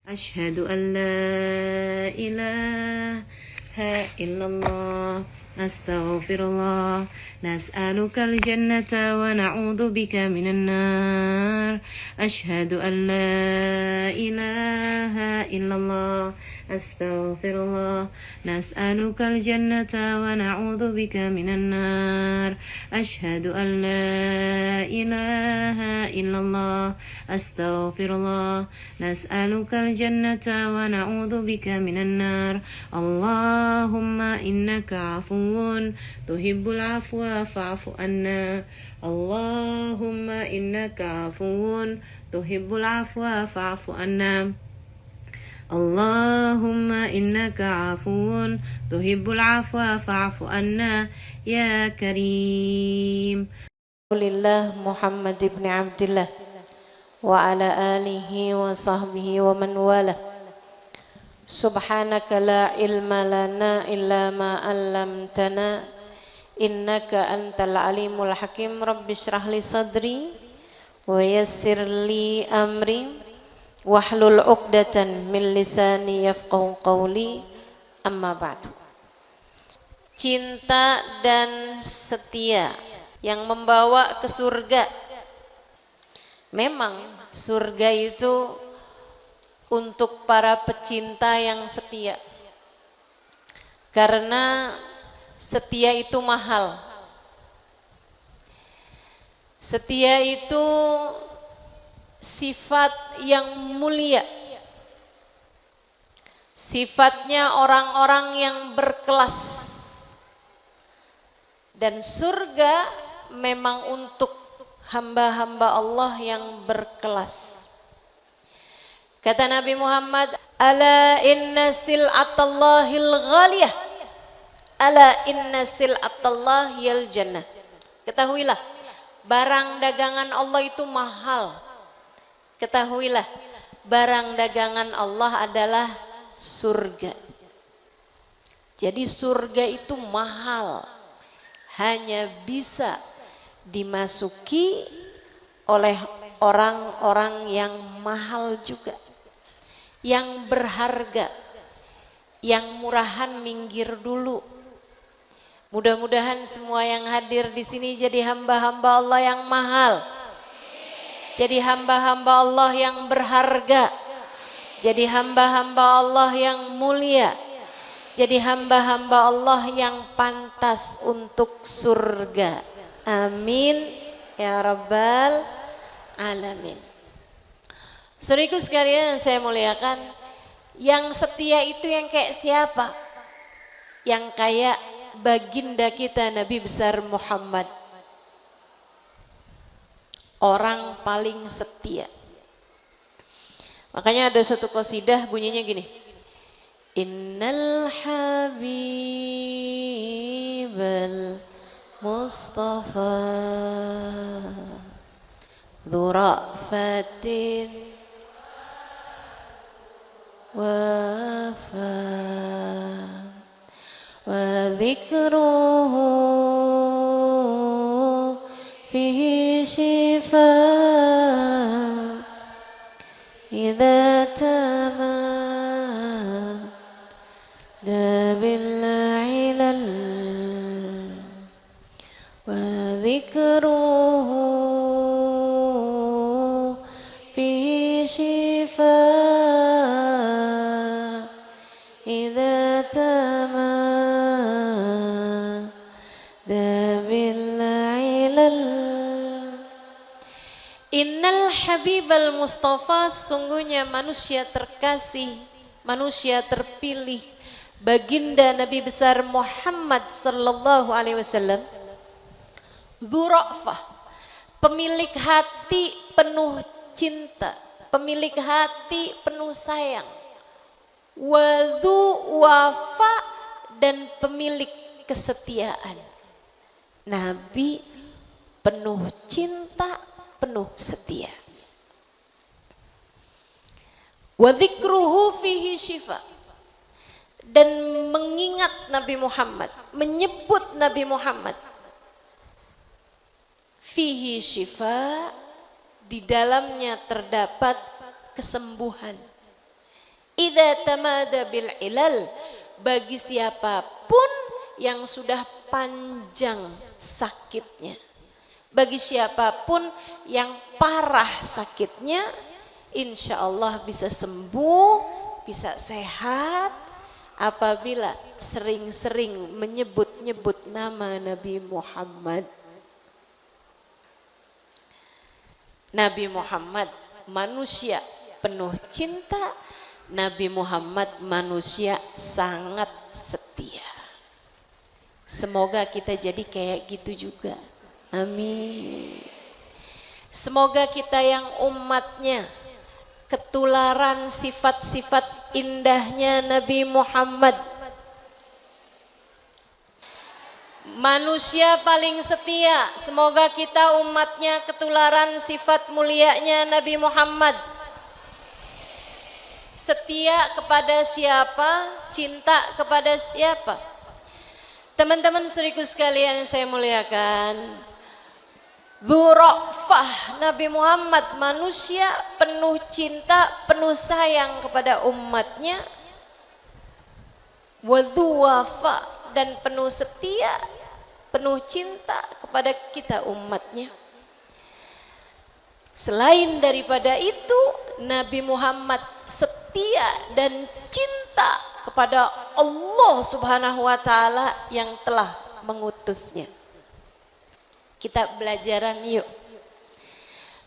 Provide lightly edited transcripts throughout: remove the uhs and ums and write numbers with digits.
أشهد أن لا إله إلا الله أستغفر الله نسألك الجنة ونعوذ بك من النار أشهد أن لا إله إلا الله أستغفر الله نسألك الجنة ونعوذ بك من النار أشهد أن لا إله إلا الله أستغفر الله نسألك الجنة ونعوذ بك من النار اللهم إنك عفو تحب العفو فاعف عنا اللهم إنك عفو تحب العفو فاعف عنا اللهم إنك عفو تحب العفو فاعف عنا يا كريم. Rasulillah Muhammad ibn Abdillah wa ala alihi wa sahbihi wa man wala. Subhanaka la ilma lana illa ma 'allamtana innaka antal alimul hakim. Rabbi shrah li sadri wa yassir li amri wahlul 'uqdatan min lisani yafqahu qawli. Amma ba'du. Cinta dan setia yang membawa ke surga. Memang surga itu untuk para pecinta yang setia, karena setia itu mahal. Setia itu sifat yang mulia, sifatnya orang-orang yang berkelas. Dan surga memang untuk hamba-hamba Allah yang berkelas. Kata Nabi Muhammad, ala inna sil'atallahil ghaliyah, ala inna sil'atallahil jannah. Ketahuilah, barang dagangan Allah itu mahal. Ketahuilah, barang dagangan Allah adalah surga. Jadi surga itu mahal, hanya bisa dimasuki oleh orang-orang yang mahal juga, yang berharga, yang murahan minggir dulu. Mudah-mudahan semua yang hadir di sini jadi hamba-hamba Allah yang mahal, jadi hamba-hamba Allah yang berharga, jadi hamba-hamba Allah yang mulia, jadi hamba-hamba Allah yang pantas untuk surga. Amin ya rabbal alamin. Saudaraku sekalian yang saya muliakan, yang setia itu yang kayak siapa? Yang kayak baginda kita Nabi besar Muhammad, orang paling setia. Makanya ada satu qasidah bunyinya gini, Innal habibal Mustafa dzurafatin wafa wa dzikruhu fihi shifa idza tamam bil ilal wa dzikruhu fi shifa idza tamam bil ilal. Innal habibal mustafa, sungguhnya manusia terkasih, manusia terpilih, baginda Nabi besar Muhammad sallallahu alaihi wasallam, dzurafah, pemilik hati penuh cinta, pemilik hati penuh sayang, wadhu wafa, dan pemilik kesetiaan. Nabi penuh cinta, penuh setia. Wa dzikruhu fihi syifa, dan mengingat Nabi Muhammad, menyebut Nabi Muhammad, fihi syifa, di dalamnya terdapat kesembuhan. idza tamada bil ilal, bagi siapapun yang sudah panjang sakitnya, bagi siapapun yang parah sakitnya, insya Allah bisa sembuh, bisa sehat apabila sering-sering menyebut-nyebut nama Nabi Muhammad. Nabi Muhammad manusia penuh cinta, Nabi Muhammad manusia sangat setia. Semoga kita jadi kayak gitu juga. Amin. Semoga kita yang umatnya ketularan sifat-sifat indahnya Nabi Muhammad. Manusia paling setia, semoga kita umatnya ketularan sifat mulianya Nabi Muhammad. Setia kepada siapa? Cinta kepada siapa? Teman-teman saudaraku sekalian yang saya muliakan, Dzurra'fah Nabi Muhammad manusia penuh cinta, penuh sayang kepada umatnya. Wadzuwafa dan penuh setia, penuh cinta kepada kita umatnya. Selain daripada itu, Nabi Muhammad setia dan cinta kepada Allah Subhanahu wa taala yang telah mengutusnya. Kita belajaran yuk.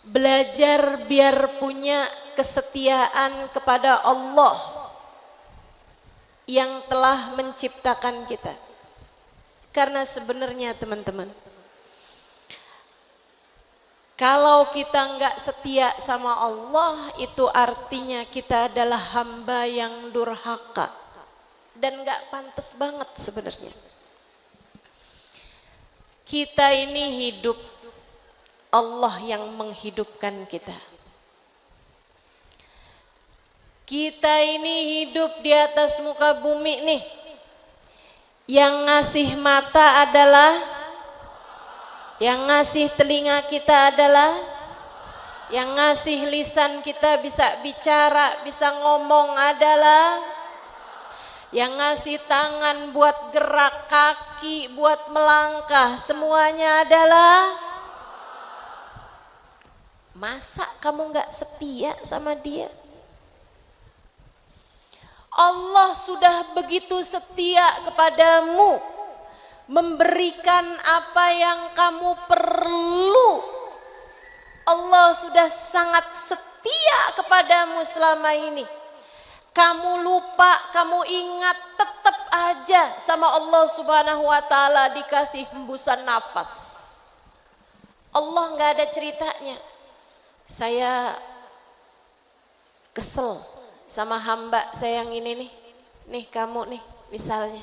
Belajar biar punya kesetiaan kepada Allah yang telah menciptakan kita. Karena sebenarnya teman-teman, kalau kita enggak setia sama Allah, itu artinya kita adalah hamba yang durhaka dan enggak pantas banget sebenarnya. Kita ini hidup, Allah yang menghidupkan kita. Kita ini hidup di atas muka bumi nih. Yang ngasih mata adalah, yang ngasih telinga kita adalah, yang ngasih lisan kita bisa bicara, bisa ngomong adalah, yang ngasih tangan buat gerak kaki, buat melangkah, semuanya adalah. Masa kamu nggak setia sama Dia? Allah sudah begitu setia kepadamu, memberikan apa yang kamu perlu. Allah sudah sangat setia kepadamu selama ini. Kamu lupa, kamu ingat, tetap aja sama Allah Subhanahu wa taala dikasih hembusan nafas. Allah nggak ada ceritanya, saya kesel sama hamba saya yang ini nih kamu nih misalnya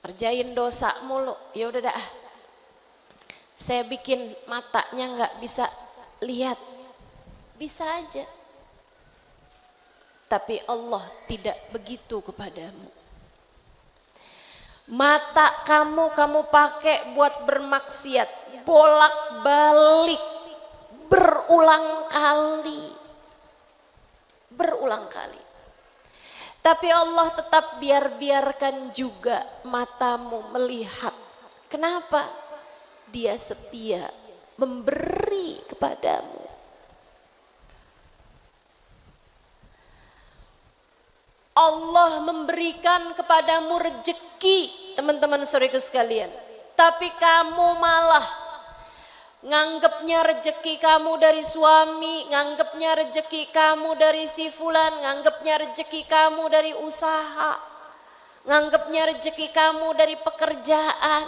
kerjain dosa mulu, ya udah dah, saya bikin matanya nggak bisa lihat, bisa aja. Tapi Allah tidak begitu kepadamu. Mata kamu pakai buat bermaksiat, bolak-balik, berulang kali. Tapi Allah tetap biarkan juga matamu melihat. Kenapa? Dia setia memberi kepadamu. Allah memberikan kepadamu rezeki, teman-teman saudaraku sekalian. Tapi kamu malah nganggapnya rezeki kamu dari suami, nganggapnya rezeki kamu dari si fulan, nganggapnya rezeki kamu dari usaha, nganggapnya rezeki kamu dari pekerjaan.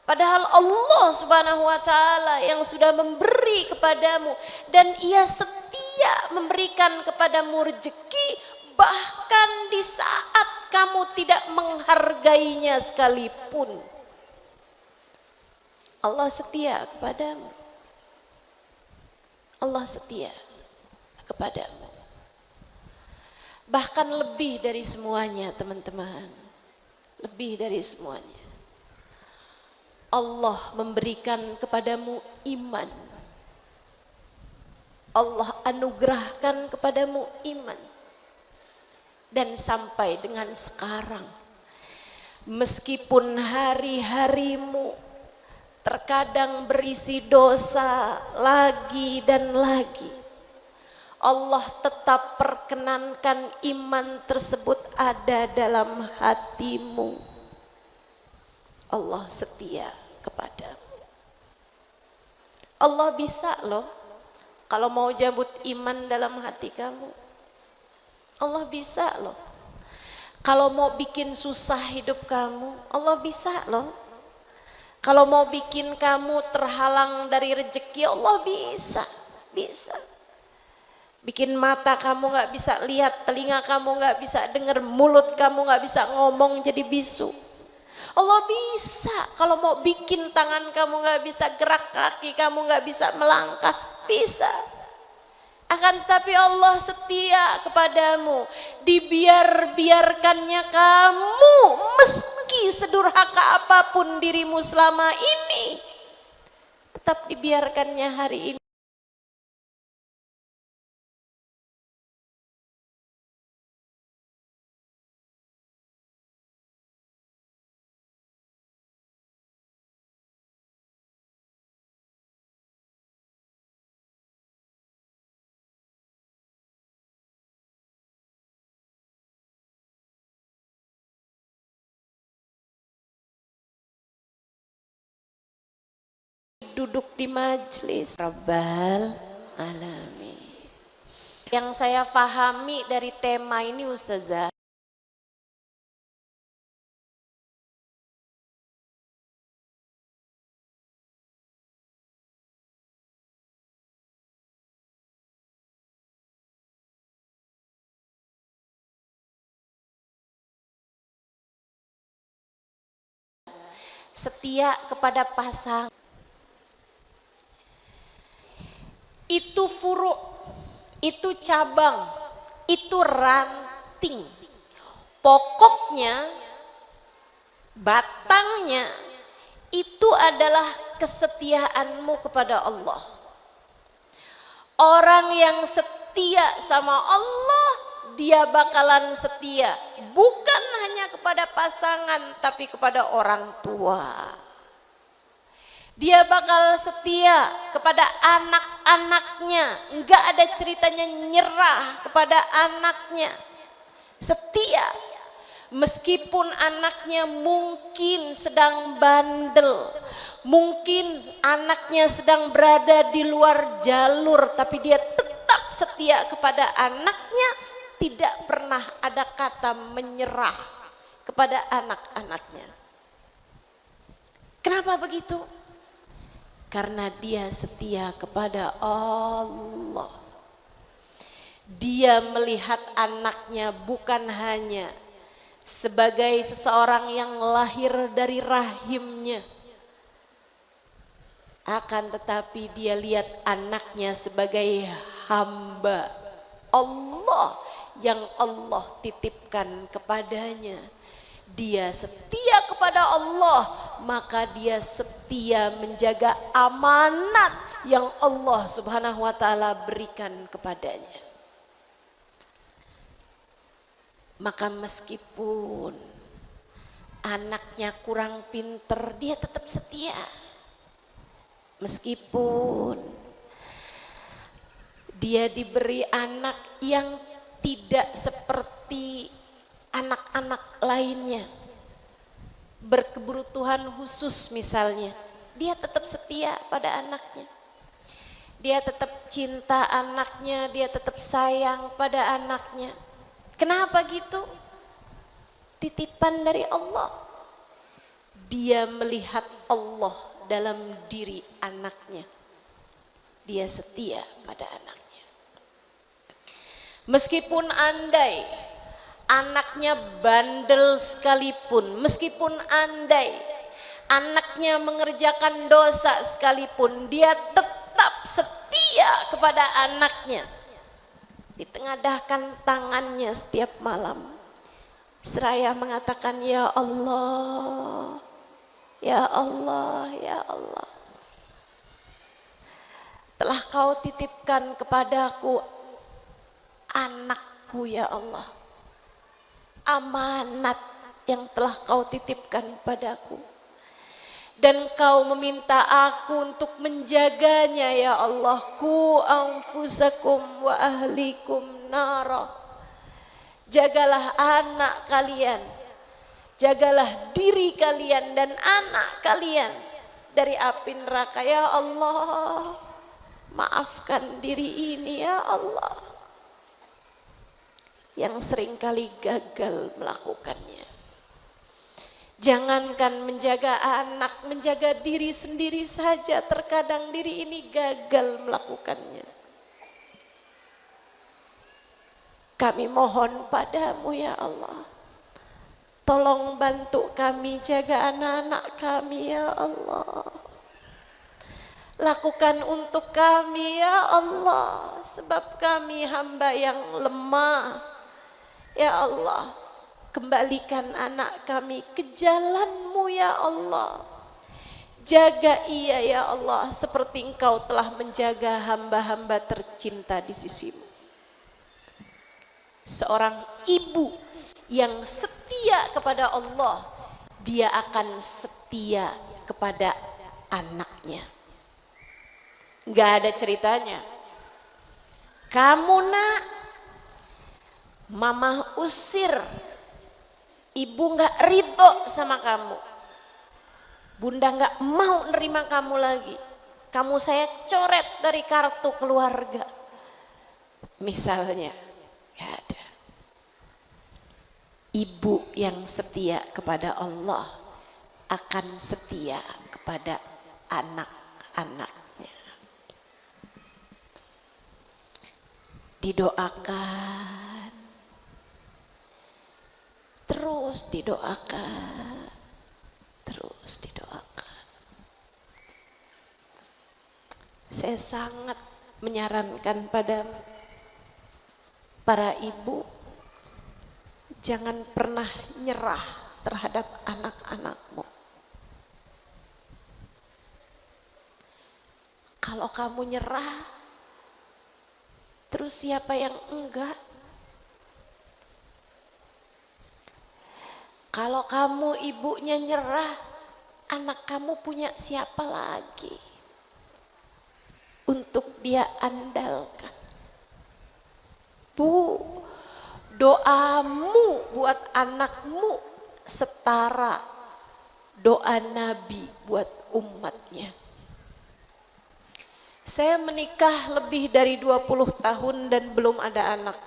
Padahal Allah Subhanahu wa taala yang sudah memberi kepadamu dan Ia setia memberikan kepadamu rezeki bahkan di saat kamu tidak menghargainya sekalipun. Allah setia kepadamu. Allah setia kepadamu. Bahkan lebih dari semuanya, teman-teman. Lebih dari semuanya. Allah memberikan kepadamu iman. Allah anugerahkan kepadamu iman. Dan sampai dengan sekarang, meskipun hari-harimu terkadang berisi dosa lagi dan lagi, Allah tetap perkenankan iman tersebut ada dalam hatimu. Allah setia kepadamu. Allah bisa loh kalau mau cabut iman dalam hati kamu. Allah bisa loh. Kalau mau bikin susah hidup kamu, Allah bisa loh. Kalau mau bikin kamu terhalang dari rezeki, Allah bisa. Bisa. Bikin mata kamu gak bisa lihat, telinga kamu gak bisa dengar, mulut kamu gak bisa ngomong jadi bisu. Allah bisa. Kalau mau bikin tangan kamu gak bisa gerak, kaki kamu gak bisa melangkah, bisa. Akan tetapi Allah setia kepadamu. Dibiarkannya kamu, meski sedurhaka apapun dirimu selama ini, tetap dibiarkannya hari ini. Duduk di majelis Rabbal Alamin. Yang saya pahami dari tema ini Ustazah, setia kepada pasangan itu furu, itu cabang, itu ranting. Pokoknya, batangnya itu adalah kesetiaanmu kepada Allah. Orang yang setia sama Allah, dia bakalan setia bukan hanya kepada pasangan tapi kepada orang tua. Dia bakal setia kepada anak-anaknya. Enggak ada ceritanya nyerah kepada anaknya. Setia. Meskipun anaknya mungkin sedang bandel, mungkin anaknya sedang berada di luar jalur, tapi dia tetap setia kepada anaknya. Tidak pernah ada kata menyerah kepada anak-anaknya. Kenapa begitu? Karena dia setia kepada Allah. Dia melihat anaknya bukan hanya sebagai seseorang yang lahir dari rahimnya, akan tetapi dia lihat anaknya sebagai hamba Allah yang Allah titipkan kepadanya. Dia setia kepada Allah, maka dia setia menjaga amanat yang Allah Subhanahu wa taala berikan kepadanya. Maka meskipun anaknya kurang pinter, dia tetap setia. Meskipun dia diberi anak yang tidak seperti anak-anak lainnya, berkebutuhan khusus misalnya, dia tetap setia pada anaknya. Dia tetap cinta anaknya, dia tetap sayang pada anaknya. Kenapa gitu? Titipan dari Allah. Dia melihat Allah dalam diri anaknya. Dia setia pada anaknya. Meskipun andai anaknya bandel sekalipun, meskipun andai anaknya mengerjakan dosa sekalipun, dia tetap setia kepada anaknya. Ditengadahkan tangannya setiap malam, seraya mengatakan, ya Allah, ya Allah, ya Allah. telah kau titipkan kepadaku anakku ya Allah. Amanat yang telah kau titipkan padaku. Dan kau meminta aku untuk menjaganya ya Allah. Ku anfusakum wa ahlikum nara. Jagalah anak kalian, jagalah diri kalian dan anak kalian dari api neraka ya Allah. Maafkan diri ini ya Allah yang seringkali gagal melakukannya. Jangankan menjaga anak, menjaga diri sendiri saja terkadang diri ini gagal melakukannya. Kami mohon padamu ya Allah, tolong bantu kami jaga anak-anak kami ya Allah. Lakukan untuk kami ya Allah, sebab kami hamba yang lemah. Ya Allah, kembalikan anak kami ke jalan-Mu ya Allah. Jaga ia ya Allah, seperti Engkau telah menjaga hamba-hamba tercinta di sisi-Mu. Seorang ibu yang setia kepada Allah, dia akan setia kepada anaknya. Gak ada ceritanya, kamu nak, mama usir, ibu gak ridho sama kamu, bunda gak mau nerima kamu lagi, kamu saya coret dari kartu keluarga misalnya. Gak ada. Ibu yang setia kepada Allah akan setia kepada anak-anaknya. Didoakan, terus didoakan, terus didoakan. Saya sangat menyarankan pada para ibu, jangan pernah nyerah terhadap anak-anakmu. Kalau kamu nyerah, terus siapa yang enggak? Kalau kamu ibunya nyerah, anak kamu punya siapa lagi untuk dia andalkan? Bu, doamu buat anakmu setara doa Nabi buat umatnya. Saya menikah lebih dari 20 tahun dan belum ada anak.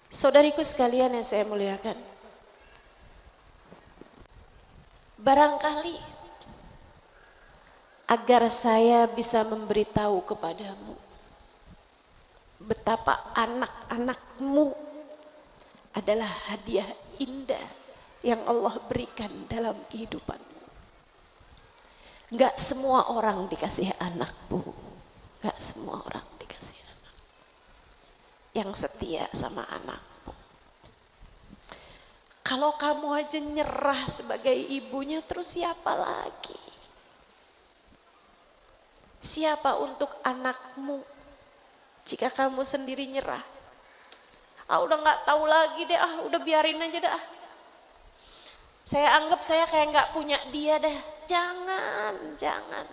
Saudariku sekalian yang saya muliakan, barangkali agar saya bisa memberitahu kepadamu betapa anak-anakmu adalah hadiah indah yang Allah berikan dalam kehidupanmu. Enggak semua orang dikasih anak, Bu. Enggak semua orang dikasih anak yang setia sama anakmu. Kalau kamu aja nyerah sebagai ibunya, terus siapa lagi? Siapa untuk anakmu jika kamu sendiri nyerah? Udah nggak tahu lagi deh, udah biarin aja dah. Saya anggap saya kayak nggak punya dia dah. Jangan, jangan.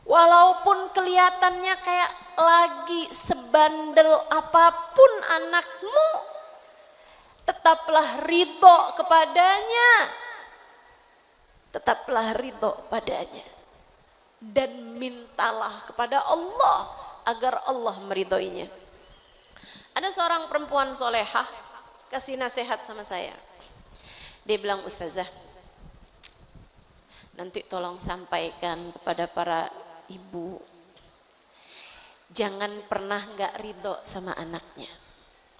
Walaupun kelihatannya kayak lagi sebandel apapun anakmu, tetaplah ridho kepadanya. Tetaplah ridho padanya. Dan mintalah kepada Allah agar Allah meridhoinya. Ada seorang perempuan solehah kasih nasihat sama saya. Dia bilang, Ustazah, nanti tolong sampaikan kepada para ibu, jangan pernah gak ridho sama anaknya.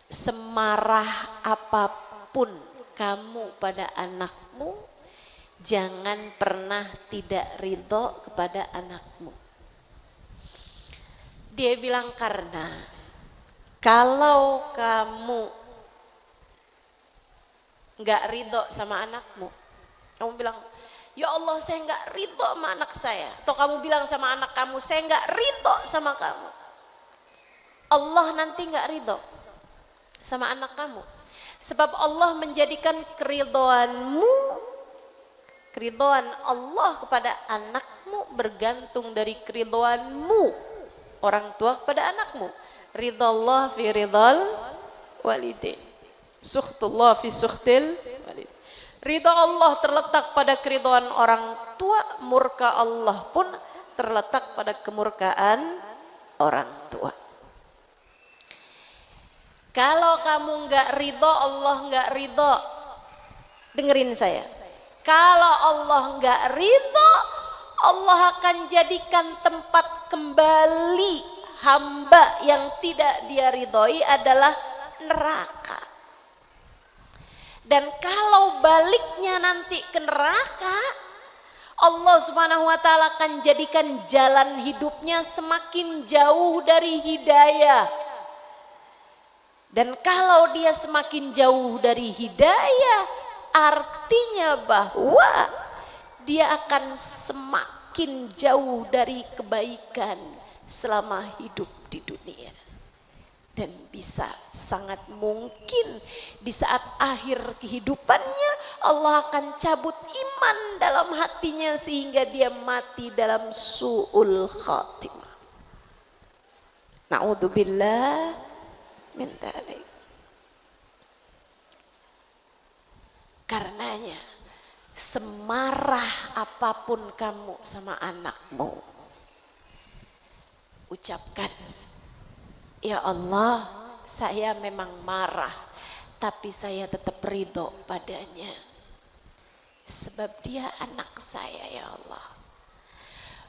Semarah apapun kamu pada anakmu, jangan pernah tidak ridho kepada anakmu. Dia bilang, karena kalau kamu nggak ridho sama anakmu, kamu bilang, ya Allah saya nggak ridho sama anak saya, atau kamu bilang sama anak kamu, saya nggak ridho sama kamu, Allah nanti nggak ridho sama anak kamu. Sebab Allah menjadikan keridhoanmu, keridhoan Allah kepada anakmu bergantung dari keridhoanmu orang tua kepada anakmu. Ridhallah fi ridhal walidain, sukhtullah fi sukhtil walidain. Ridha Allah terletak pada keridhaan orang tua, murka Allah pun terletak pada kemurkaan orang tua. Kalau kamu nggak ridho, Allah nggak ridho. Dengerin saya. Kalau Allah nggak ridho, Allah akan jadikan tempat kembali hamba yang tidak dia ridhoi adalah neraka. Dan kalau baliknya nanti ke neraka, Allah Subhanahu wa taala akan jadikan jalan hidupnya semakin jauh dari hidayah. Dan kalau dia semakin jauh dari hidayah, artinya bahwa dia akan semakin jauh dari kebaikan selama hidup di dunia. Dan bisa sangat mungkin di saat akhir kehidupannya Allah akan cabut iman dalam hatinya sehingga dia mati dalam su'ul khatimah. Na'udzubillah min dzalik. Karenanya semarah apapun kamu sama anakmu, ucapkan, ya Allah, saya memang marah, tapi saya tetap ridho padanya. Sebab dia anak saya ya Allah.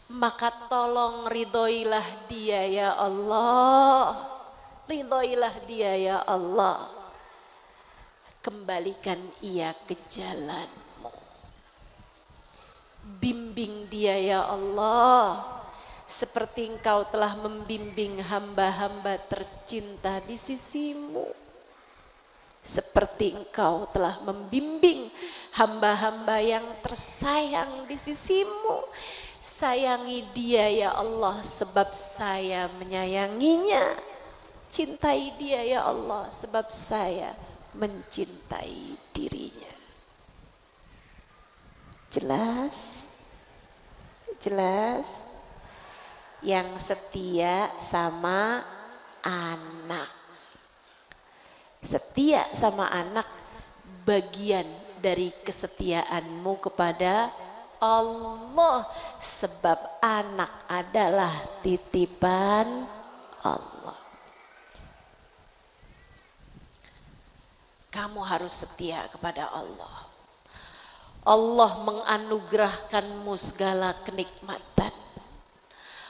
Maka tolong ridhoilah dia ya Allah. Ridhoilah dia ya Allah. Kembalikan ia ke jalanmu. Bimbing dia ya Allah. Seperti engkau telah membimbing hamba-hamba tercinta di sisimu. Seperti engkau telah membimbing hamba-hamba yang tersayang di sisimu. Sayangi dia ya Allah sebab saya menyayanginya. Cintai dia ya Allah sebab saya mencintai dirinya. Jelas? Jelas? Yang setia sama anak. Setia sama anak bagian dari kesetiaanmu kepada Allah, sebab anak adalah titipan Allah. Kamu harus setia kepada Allah. Allah menganugerahkanmu segala kenikmatan.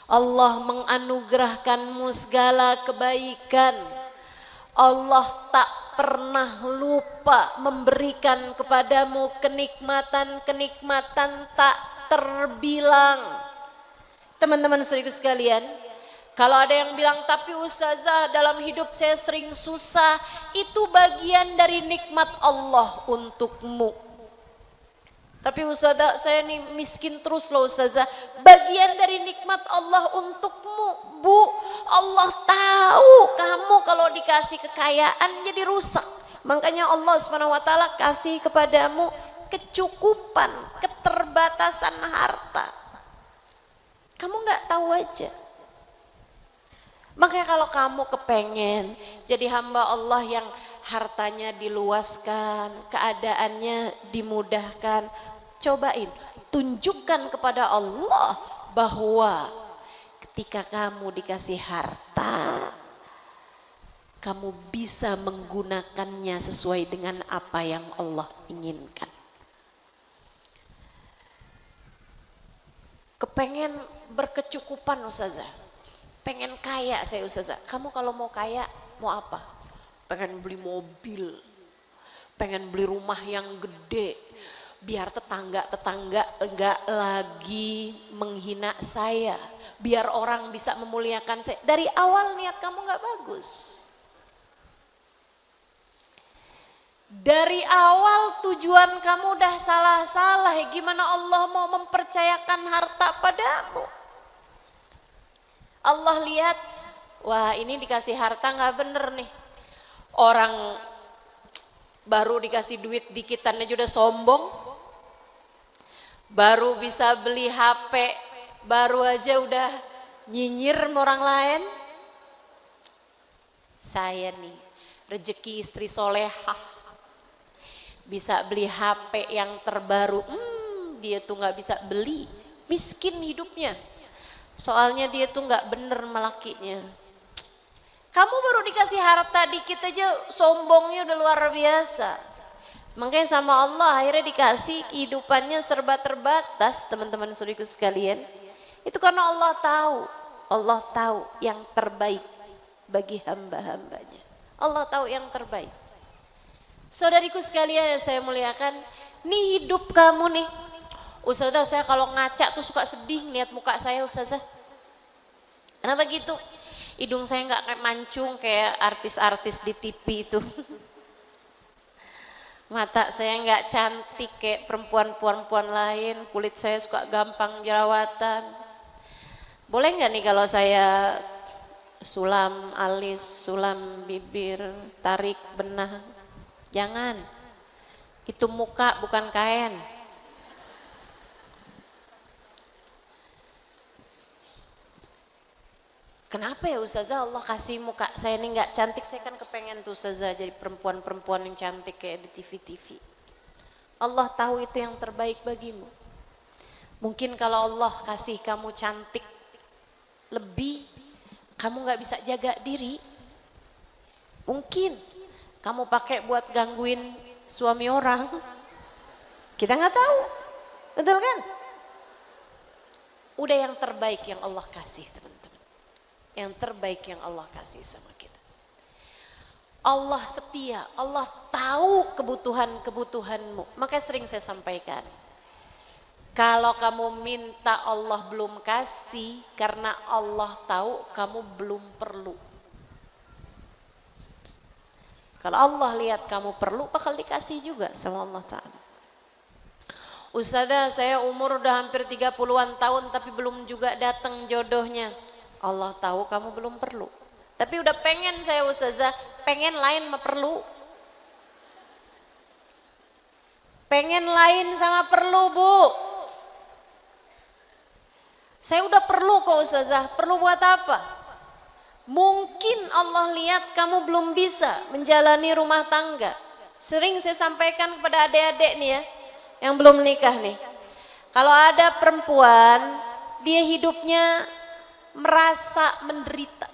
Allah menganugerahkanmu segala kebaikan. Allah tak pernah lupa memberikan kepadamu kenikmatan-kenikmatan tak terbilang. Teman-teman saudaraku sekalian, kalau ada yang bilang, tapi ustazah dalam hidup saya sering susah, itu bagian dari nikmat Allah untukmu. Tapi ustazah saya nih miskin terus loh ustazah, bagian dari nikmat Allah untukmu bu. Allah tahu kamu kalau dikasih kekayaan jadi rusak. Makanya Allah SWT kasih kepadamu kecukupan, keterbatasan harta. Kamu nggak tahu aja. Makanya kalau kamu kepengen jadi hamba Allah yang hartanya diluaskan, keadaannya dimudahkan, cobain, tunjukkan kepada Allah bahwa ketika kamu dikasih harta, kamu bisa menggunakannya sesuai dengan apa yang Allah inginkan. Kepengen berkecukupan ustazah, pengen kaya saya ustazah. Kamu kalau mau kaya mau apa? Pengen beli mobil, pengen beli rumah yang gede, biar tetangga-tetangga enggak lagi menghina saya, biar orang bisa memuliakan saya. Dari awal niat kamu enggak bagus. Dari awal tujuan kamu udah salah-salah, gimana Allah mau mempercayakan harta padamu? Allah lihat, wah ini dikasih harta nggak bener nih. Orang baru dikasih duit dikitan aja udah sombong. Baru bisa beli HP, baru aja udah nyinyir sama orang lain. Saya nih, rezeki istri solehah, bisa beli HP yang terbaru, dia tuh nggak bisa beli, miskin hidupnya. Soalnya dia tuh nggak bener melakinya. Kamu baru dikasih harta dikit aja sombongnya udah luar biasa. Makanya sama Allah akhirnya dikasih kehidupannya serba terbatas, teman-teman saudariku sekalian. Itu karena Allah tahu yang terbaik bagi hamba-hambanya. Allah tahu yang terbaik. Saudariku sekalian yang saya muliakan, nih hidup kamu nih. Ustazah, saya kalau ngaca tuh suka sedih ngeliat muka saya, Ustazah. Kenapa gitu? Hidung saya nggak kayak mancung kayak artis-artis di TV itu. Mata saya nggak cantik kayak perempuan-perempuan lain, kulit saya suka gampang jerawatan. Boleh nggak nih kalau saya sulam alis, sulam bibir, tarik benang? Jangan, itu muka bukan kain. Kenapa ya Ustazah Allah kasih muka saya ini nggak cantik? Saya kan kepengen tuh Ustazah jadi perempuan-perempuan yang cantik kayak di TV-TV. Allah tahu itu yang terbaik bagimu. Mungkin kalau Allah kasih kamu cantik lebih, kamu nggak bisa jaga diri. Mungkin kamu pakai buat gangguin suami orang. Kita nggak tahu, betul kan? Udah yang terbaik yang Allah kasih teman-teman. Yang terbaik yang Allah kasih sama kita. Allah setia, Allah tahu kebutuhan-kebutuhanmu. Makanya sering saya sampaikan, kalau kamu minta Allah belum kasih, karena Allah tahu kamu belum perlu. Kalau Allah lihat kamu perlu, bakal dikasih juga sama Allah Ta'ala. Ustazah, saya umur udah hampir 30-an tahun tapi belum juga datang jodohnya. Allah tahu kamu belum perlu. Tapi udah pengen saya Ustazah, pengen lain mah perlu. Pengen lain sama perlu Bu. Saya udah perlu kok Ustazah, perlu buat apa? Mungkin Allah lihat kamu belum bisa menjalani rumah tangga. Sering saya sampaikan kepada adik-adik nih ya, yang belum menikah nih. Kalau ada perempuan, dia hidupnya merasa menderita,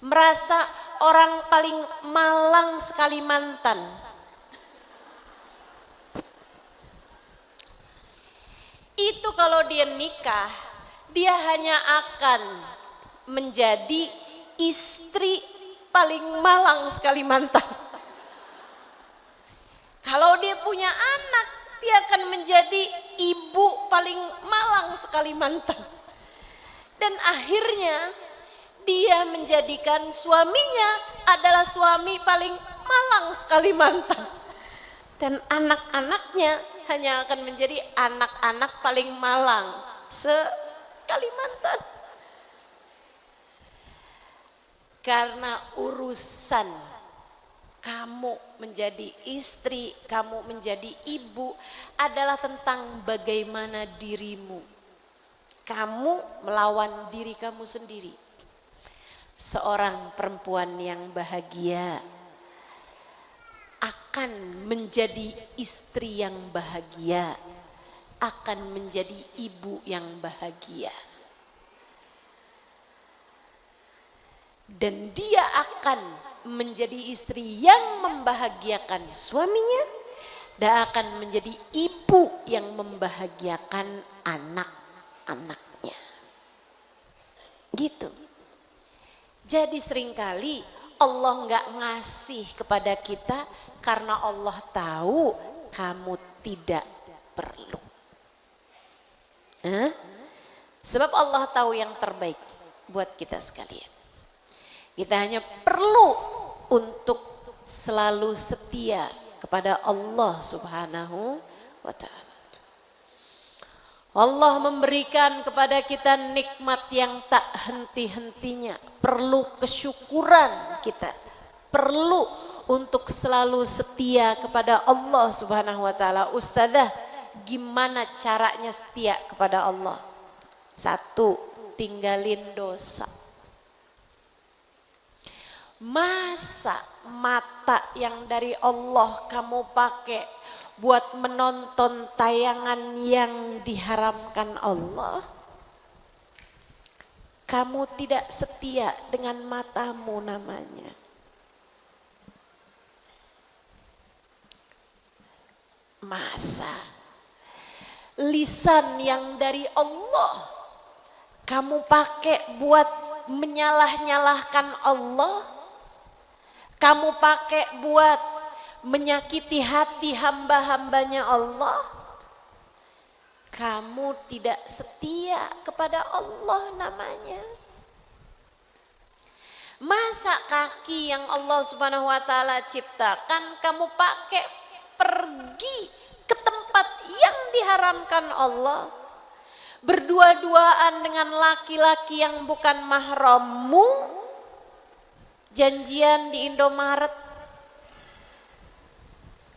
merasa orang paling malang sekali mantan. Itu kalau dia nikah, dia hanya akan menjadi istri paling malang sekali mantan. Kalau dia punya anak, dia akan menjadi ibu paling malang sekali mantan. Dan akhirnya dia menjadikan suaminya adalah suami paling malang sekali mantan. Dan anak-anaknya hanya akan menjadi anak-anak paling malang sekali mantan. Karena urusan kamu menjadi istri, kamu menjadi ibu adalah tentang bagaimana dirimu. Kamu melawan diri kamu sendiri. Seorang perempuan yang bahagia akan menjadi istri yang bahagia, akan menjadi ibu yang bahagia. Dan dia akan menjadi istri yang membahagiakan suaminya dan akan menjadi ibu yang membahagiakan anak-anaknya. Gitu. Jadi seringkali Allah nggak ngasih kepada kita karena Allah tahu kamu tidak perlu. Sebab Allah tahu yang terbaik buat kita sekalian. Kita hanya perlu untuk selalu setia kepada Allah Subhanahu wa ta'ala. Allah memberikan kepada kita nikmat yang tak henti-hentinya. Perlu kesyukuran kita. Perlu untuk selalu setia kepada Allah Subhanahu wa ta'ala. Ustadzah, gimana caranya setia kepada Allah? 1, tinggalin dosa. Masa mata yang dari Allah kamu pakai buat menonton tayangan yang diharamkan Allah? Kamu tidak setia dengan matamu namanya. Masa lisan yang dari Allah kamu pakai buat menyalah-nyalahkan Allah? Kamu pakai buat menyakiti hati hamba-hambanya Allah? Kamu tidak setia kepada Allah namanya. Masa kaki yang Allah Subhanahu wa ta'ala ciptakan kamu pakai pergi ke tempat yang diharamkan Allah, berdua-duaan dengan laki-laki yang bukan mahrammu, janjian di Indomaret,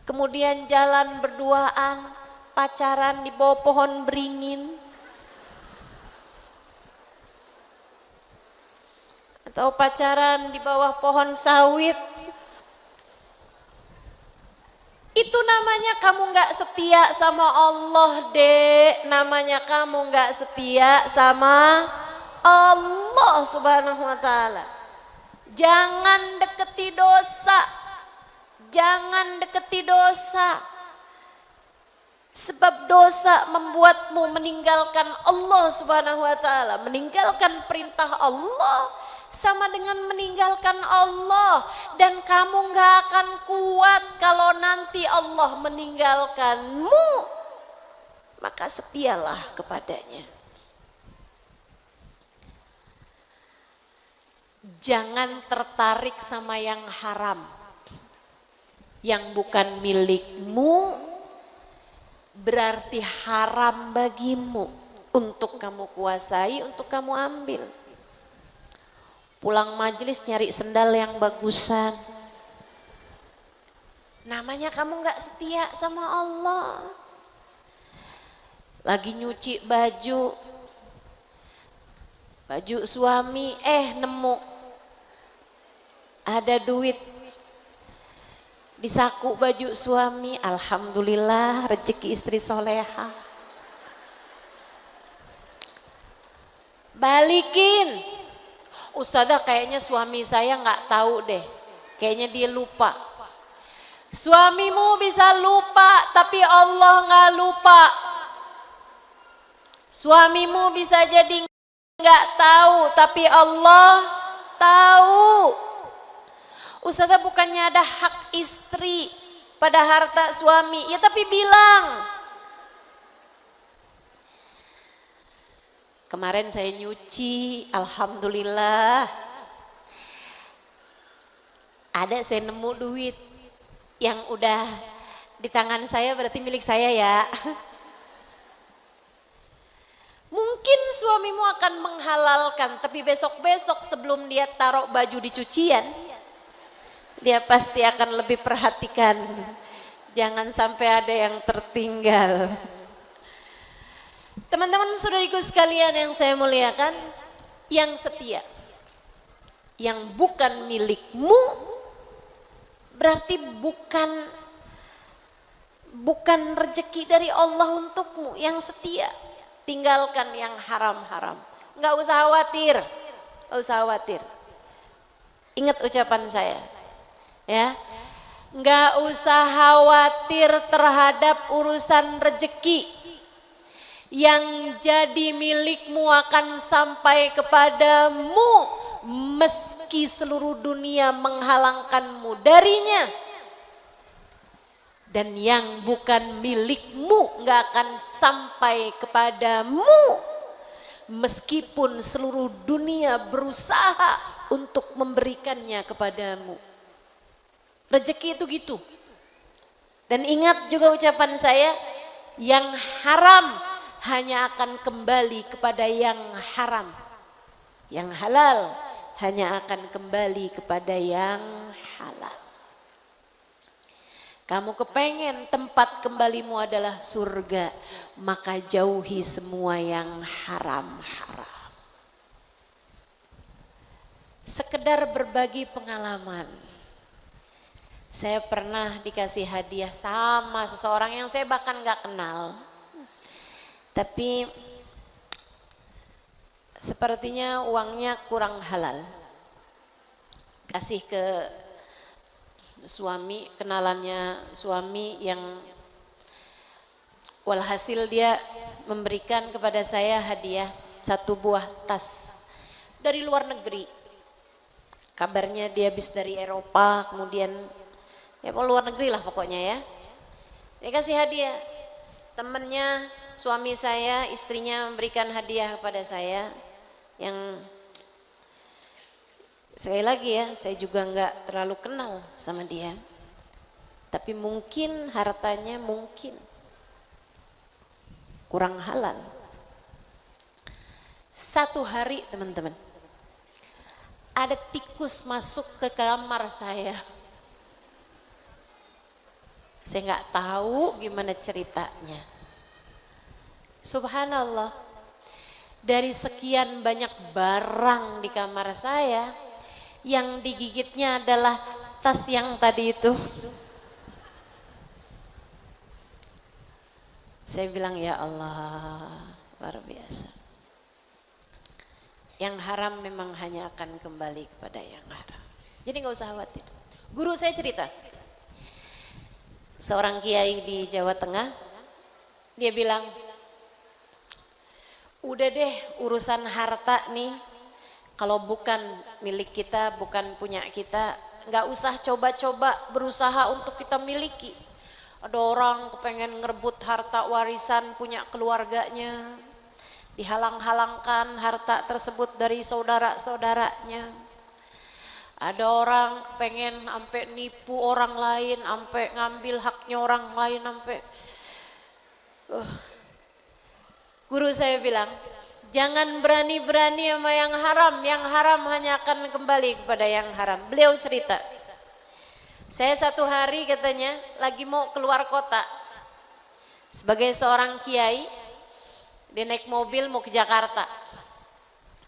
kemudian jalan berduaan, pacaran di bawah pohon beringin, atau pacaran di bawah pohon sawit. Itu namanya kamu gak setia sama Allah, Dek. Namanya kamu gak setia sama Allah Subhanahu wa ta'ala. Jangan deketi dosa. Jangan deketi dosa. Sebab dosa membuatmu meninggalkan Allah Subhanahu wa ta'ala. Meninggalkan perintah Allah sama dengan meninggalkan Allah. Dan kamu gak akan kuat kalau nanti Allah meninggalkanmu. Maka setialah kepadanya. Jangan tertarik sama yang haram, yang bukan milikmu, berarti haram bagimu untuk kamu kuasai, untuk kamu ambil. Pulang majelis nyari sendal yang bagusan, namanya kamu gak setia sama Allah. Lagi nyuci baju suami, nemu ada duit di saku baju suami. Alhamdulillah, rezeki istri soleha. Balikin. Ustadzah, kayaknya suami saya nggak tahu deh, kayaknya dia lupa. Suamimu bisa lupa, tapi Allah nggak lupa. Suamimu bisa jadi nggak tahu, tapi Allah tahu. Ustadzah, bukannya ada hak istri pada harta suami? Ya tapi bilang. Kemarin saya nyuci, alhamdulillah. Ada saya nemu duit yang udah di tangan saya, berarti milik saya ya. Mungkin suamimu akan menghalalkan, tapi besok-besok sebelum dia taruh baju di cucian, dia pasti akan lebih perhatikan. Jangan sampai ada yang tertinggal. Teman-teman saudariku sekalian yang saya muliakan, yang setia, yang bukan milikmu, berarti bukan rezeki dari Allah untukmu. Yang setia, tinggalkan yang haram-haram. Nggak usah khawatir, nggak usah khawatir. Ingat ucapan saya. Ya, nggak usah khawatir terhadap urusan rezeki. Yang jadi milikmu akan sampai kepadamu meski seluruh dunia menghalangkanmu darinya. Dan yang bukan milikmu nggak akan sampai kepadamu meskipun seluruh dunia berusaha untuk memberikannya kepadamu. Rezeki itu gitu. Dan ingat juga ucapan saya, yang haram hanya akan kembali kepada yang haram. Yang halal hanya akan kembali kepada yang halal. Kamu kepengen tempat kembalimu adalah surga, maka jauhi semua yang haram-haram. Sekedar berbagi pengalaman. Saya pernah dikasih hadiah sama seseorang yang saya bahkan gak kenal. Tapi sepertinya uangnya kurang halal. Kasih ke suami, kenalannya suami yang walhasil dia memberikan kepada saya hadiah 1 buah tas dari luar negeri. Kabarnya dia habis dari Eropa, kemudian ya mau luar negeri lah pokoknya ya. Dia kasih hadiah. Temennya suami saya, istrinya memberikan hadiah kepada saya yang sekali lagi ya, saya juga nggak terlalu kenal sama dia. Tapi mungkin hartanya mungkin kurang halal. Satu hari teman-teman, ada tikus masuk ke kamar saya. Saya nggak tahu gimana ceritanya. Subhanallah, dari sekian banyak barang di kamar saya, yang digigitnya adalah tas yang tadi itu. Saya bilang ya Allah, luar biasa. Yang haram memang hanya akan kembali kepada yang haram. Jadi nggak usah khawatir. Guru saya cerita, seorang kiai di Jawa Tengah, dia bilang, udah deh urusan harta nih, kalau bukan milik kita, bukan punya kita, nggak usah coba-coba berusaha untuk kita miliki. Ada orang kepengen ngerebut harta warisan punya keluarganya, dihalang-halangkan harta tersebut dari saudara-saudaranya. Ada orang kepengen sampai nipu orang lain, sampai ngambil haknya orang lain, sampai Guru saya bilang, jangan berani-berani sama yang haram hanya akan kembali kepada yang haram. Beliau cerita, saya satu hari katanya lagi mau keluar kota. Sebagai seorang kiai, dia naik mobil mau ke Jakarta.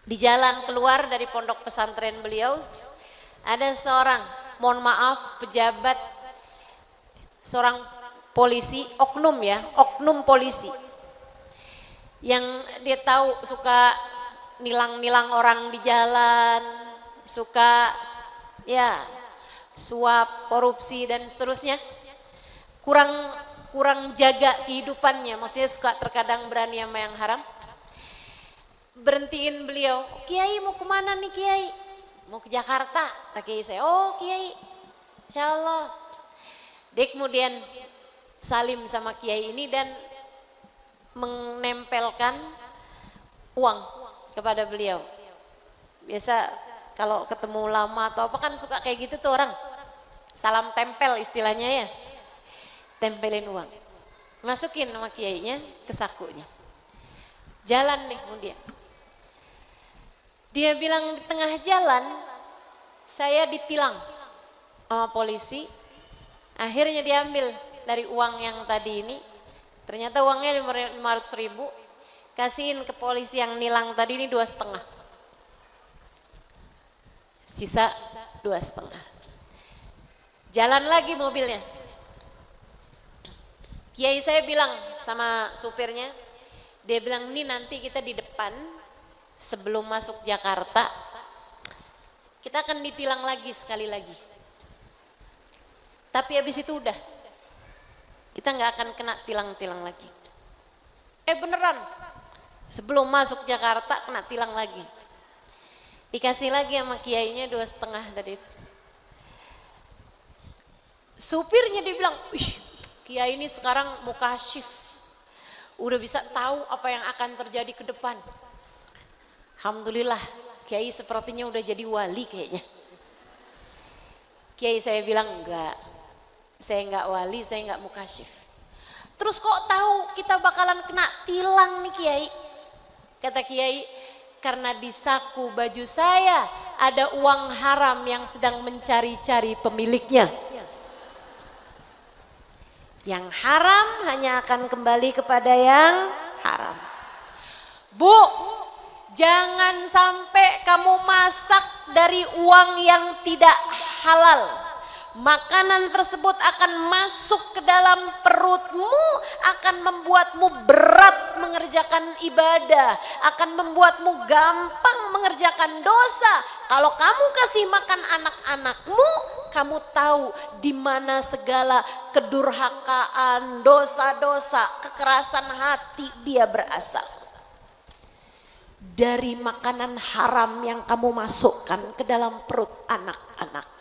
Di jalan keluar dari pondok pesantren beliau, ada seorang, mohon maaf, pejabat, seorang polisi, oknum polisi. Yang dia tahu suka nilang-nilang orang di jalan, suka ya suap, korupsi dan seterusnya. Kurang jaga kehidupannya, maksudnya suka terkadang berani sama yang haram. Berhentiin beliau, Kiai mau kemana nih Kiai? Mau ke Jakarta, tak Kiai saya. Oh Kiai, insya Allah. Dia kemudian salim sama Kiai ini dan menempelkan uang kepada beliau. Biasa kalau ketemu lama atau apa kan suka kayak gitu tuh orang. Salam tempel istilahnya ya. Tempelin uang. Masukin sama kiainya ke sakunya. Jalan nih kemudian. Dia bilang di tengah jalan saya ditilang sama polisi. Akhirnya diambil dari uang yang tadi ini. Ternyata uangnya 500.000, kasihin ke polisi yang nilang tadi ini 2,5. Sisa 2,5. Jalan lagi mobilnya. Kiai saya bilang sama supirnya, dia bilang ini nanti kita di depan sebelum masuk Jakarta, kita akan ditilang lagi sekali lagi. Tapi habis itu udah. Kita nggak akan kena tilang-tilang lagi. Beneran, sebelum masuk Jakarta kena tilang lagi. Dikasih lagi sama kiainya 2,5 tadi itu. Supirnya dia bilang, kiai ini sekarang mukasyif, udah bisa tahu apa yang akan terjadi ke depan. Alhamdulillah, kiai sepertinya udah jadi wali kayaknya. Kiai saya bilang enggak, saya enggak wali, saya enggak mukasyif. Terus kok tahu kita bakalan kena tilang nih Kiai? Kata Kiai, karena di saku baju saya ada uang haram yang sedang mencari-cari pemiliknya. Yang haram hanya akan kembali kepada yang haram. Bu, jangan sampai kamu masak dari uang yang tidak halal. Makanan tersebut akan masuk ke dalam perutmu, akan membuatmu berat mengerjakan ibadah, akan membuatmu gampang mengerjakan dosa. Kalau kamu kasih makan anak-anakmu, kamu tahu di mana segala kedurhakaan, dosa-dosa, kekerasan hati dia berasal. Dari makanan haram yang kamu masukkan ke dalam perut anak-anakmu.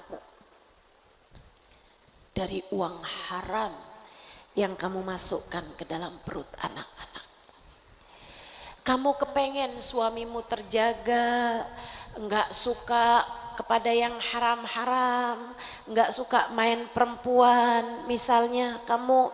Dari uang haram yang kamu masukkan ke dalam perut anak-anak. Kamu kepengen suamimu terjaga, enggak suka kepada yang haram-haram, enggak suka main perempuan, misalnya kamu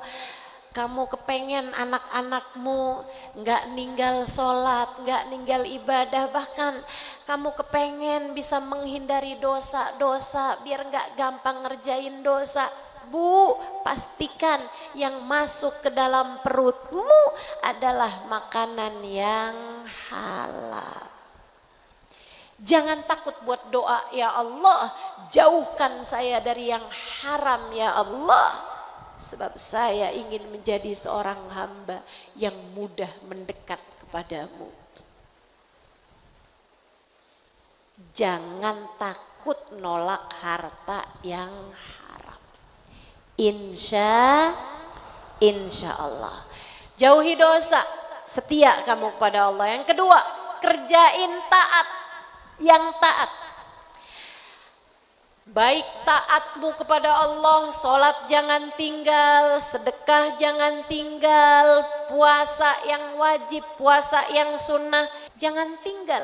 kepengen anak-anakmu enggak ninggal sholat, enggak ninggal ibadah, bahkan kamu kepengen bisa menghindari dosa-dosa biar enggak gampang ngerjain dosa. Bu, pastikan yang masuk ke dalam perutmu adalah makanan yang halal. Jangan takut buat doa, ya Allah, jauhkan saya dari yang haram ya Allah. Sebab saya ingin menjadi seorang hamba yang mudah mendekat kepadamu. Jangan takut nolak harta yang haram. Insya Allah. Jauhi dosa, setia kamu kepada Allah. Yang kedua, kerjain taat, yang taat. Baik taatmu kepada Allah, sholat jangan tinggal, sedekah jangan tinggal, puasa yang wajib, puasa yang sunnah jangan tinggal.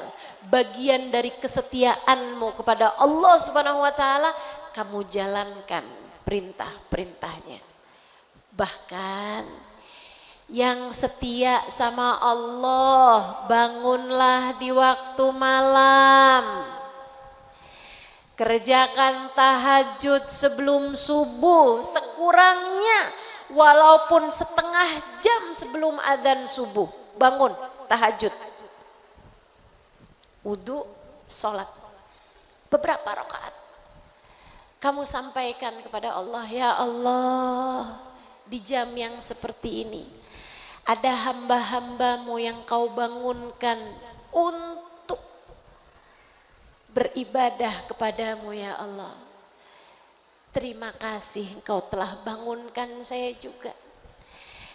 Bagian dari kesetiaanmu kepada Allah Subhanahu wa taala, kamu jalankan perintah-perintahnya. Bahkan yang setia sama Allah, bangunlah di waktu malam. Kerjakan tahajud sebelum subuh sekurangnya, walaupun setengah jam sebelum adzan subuh. Bangun tahajud, wudu, sholat beberapa rakaat. Kamu sampaikan kepada Allah, ya Allah, di jam yang seperti ini ada hamba-hambamu yang kau bangunkan untuk beribadah kepadamu ya Allah. Terima kasih engkau telah bangunkan saya juga.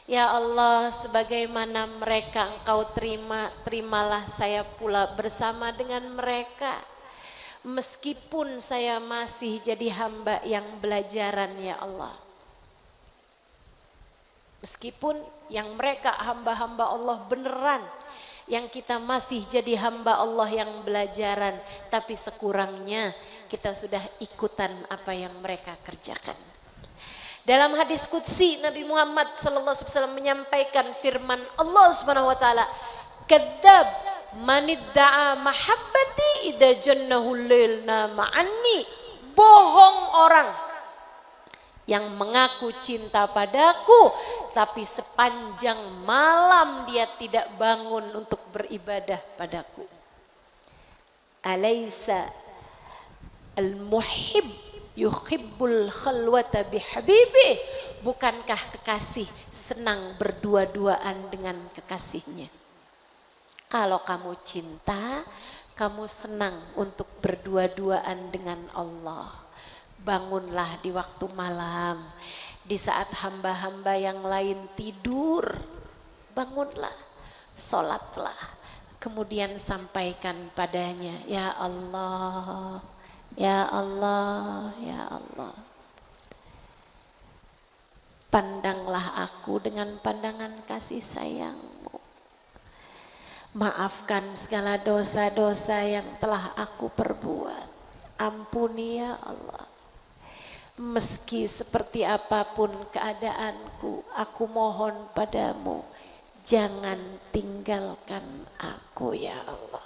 Ya Allah, sebagaimana mereka engkau terima, terimalah saya pula bersama dengan mereka. Meskipun saya masih jadi hamba yang belajaran ya Allah. Meskipun yang mereka hamba-hamba Allah beneran, yang kita masih jadi hamba Allah yang belajaran, tapi sekurangnya kita sudah ikutan apa yang mereka kerjakan. Dalam hadis qudsi Nabi Muhammad SAW menyampaikan firman Allah Subhanahu wa taala, "Kadzdzab manidda'a mahabbati idza jannahu lailna ma'anni." Bohong orang yang mengaku cinta padaku tapi sepanjang malam dia tidak bangun untuk beribadah padaku. Alaysa al-muhib yuhibbul khalwata bihabibih. Bukankah kekasih senang berdua-duaan dengan kekasihnya? Kalau kamu cinta, kamu senang untuk berdua-duaan dengan Allah. Bangunlah di waktu malam, di saat hamba-hamba yang lain tidur, bangunlah, sholatlah, kemudian sampaikan padanya, ya Allah, ya Allah, ya Allah. Pandanglah aku dengan pandangan kasih sayangmu. Maafkan segala dosa-dosa yang telah aku perbuat. Ampuni ya Allah. meski seperti apapun keadaanku, aku mohon padamu, jangan tinggalkan aku ya Allah.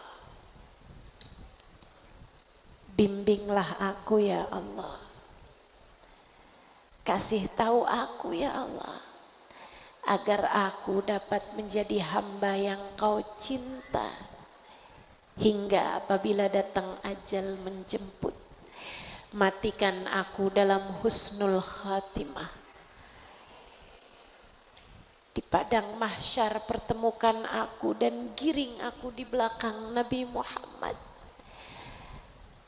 Bimbinglah aku ya Allah. Kasih tahu aku ya Allah, agar aku dapat menjadi hamba yang kau cinta. Hingga apabila datang ajal menjemput, matikan aku dalam husnul khatimah. Di padang mahsyar pertemukan aku dan giring aku di belakang Nabi Muhammad.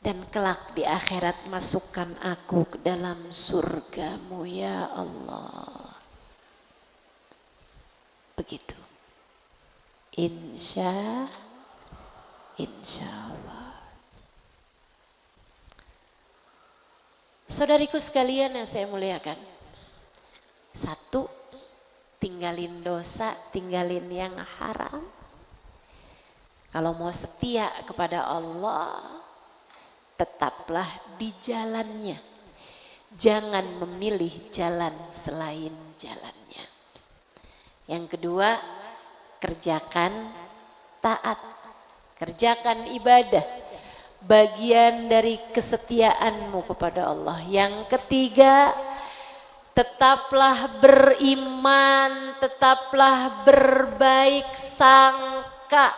Dan kelak di akhirat masukkan aku ke dalam surgamu ya Allah. Begitu. Insya Allah. Saudariku sekalian yang saya muliakan. Satu, tinggalin dosa, tinggalin yang haram. Kalau mau setia kepada Allah, tetaplah di jalannya. Jangan memilih jalan selain jalannya. Yang kedua, kerjakan taat. Kerjakan ibadah, bagian dari kesetiaanmu kepada Allah. Yang ketiga, tetaplah beriman, tetaplah berbaik sangka,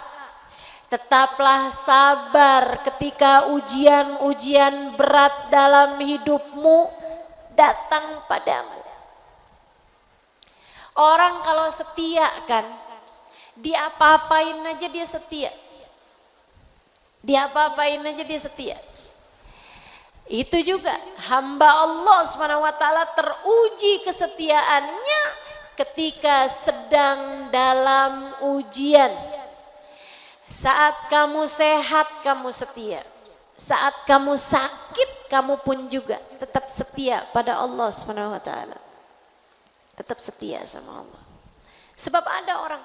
tetaplah sabar ketika ujian-ujian berat dalam hidupmu datang padamu. Orang kalau setia kan, dia apa-apain aja dia setia. Dia apa-apain aja dia setia. Itu juga hamba Allah SWT teruji kesetiaannya ketika sedang dalam ujian. Saat kamu sehat kamu setia. Saat kamu sakit kamu pun juga tetap setia pada Allah SWT. Tetap setia sama Allah. Sebab ada orang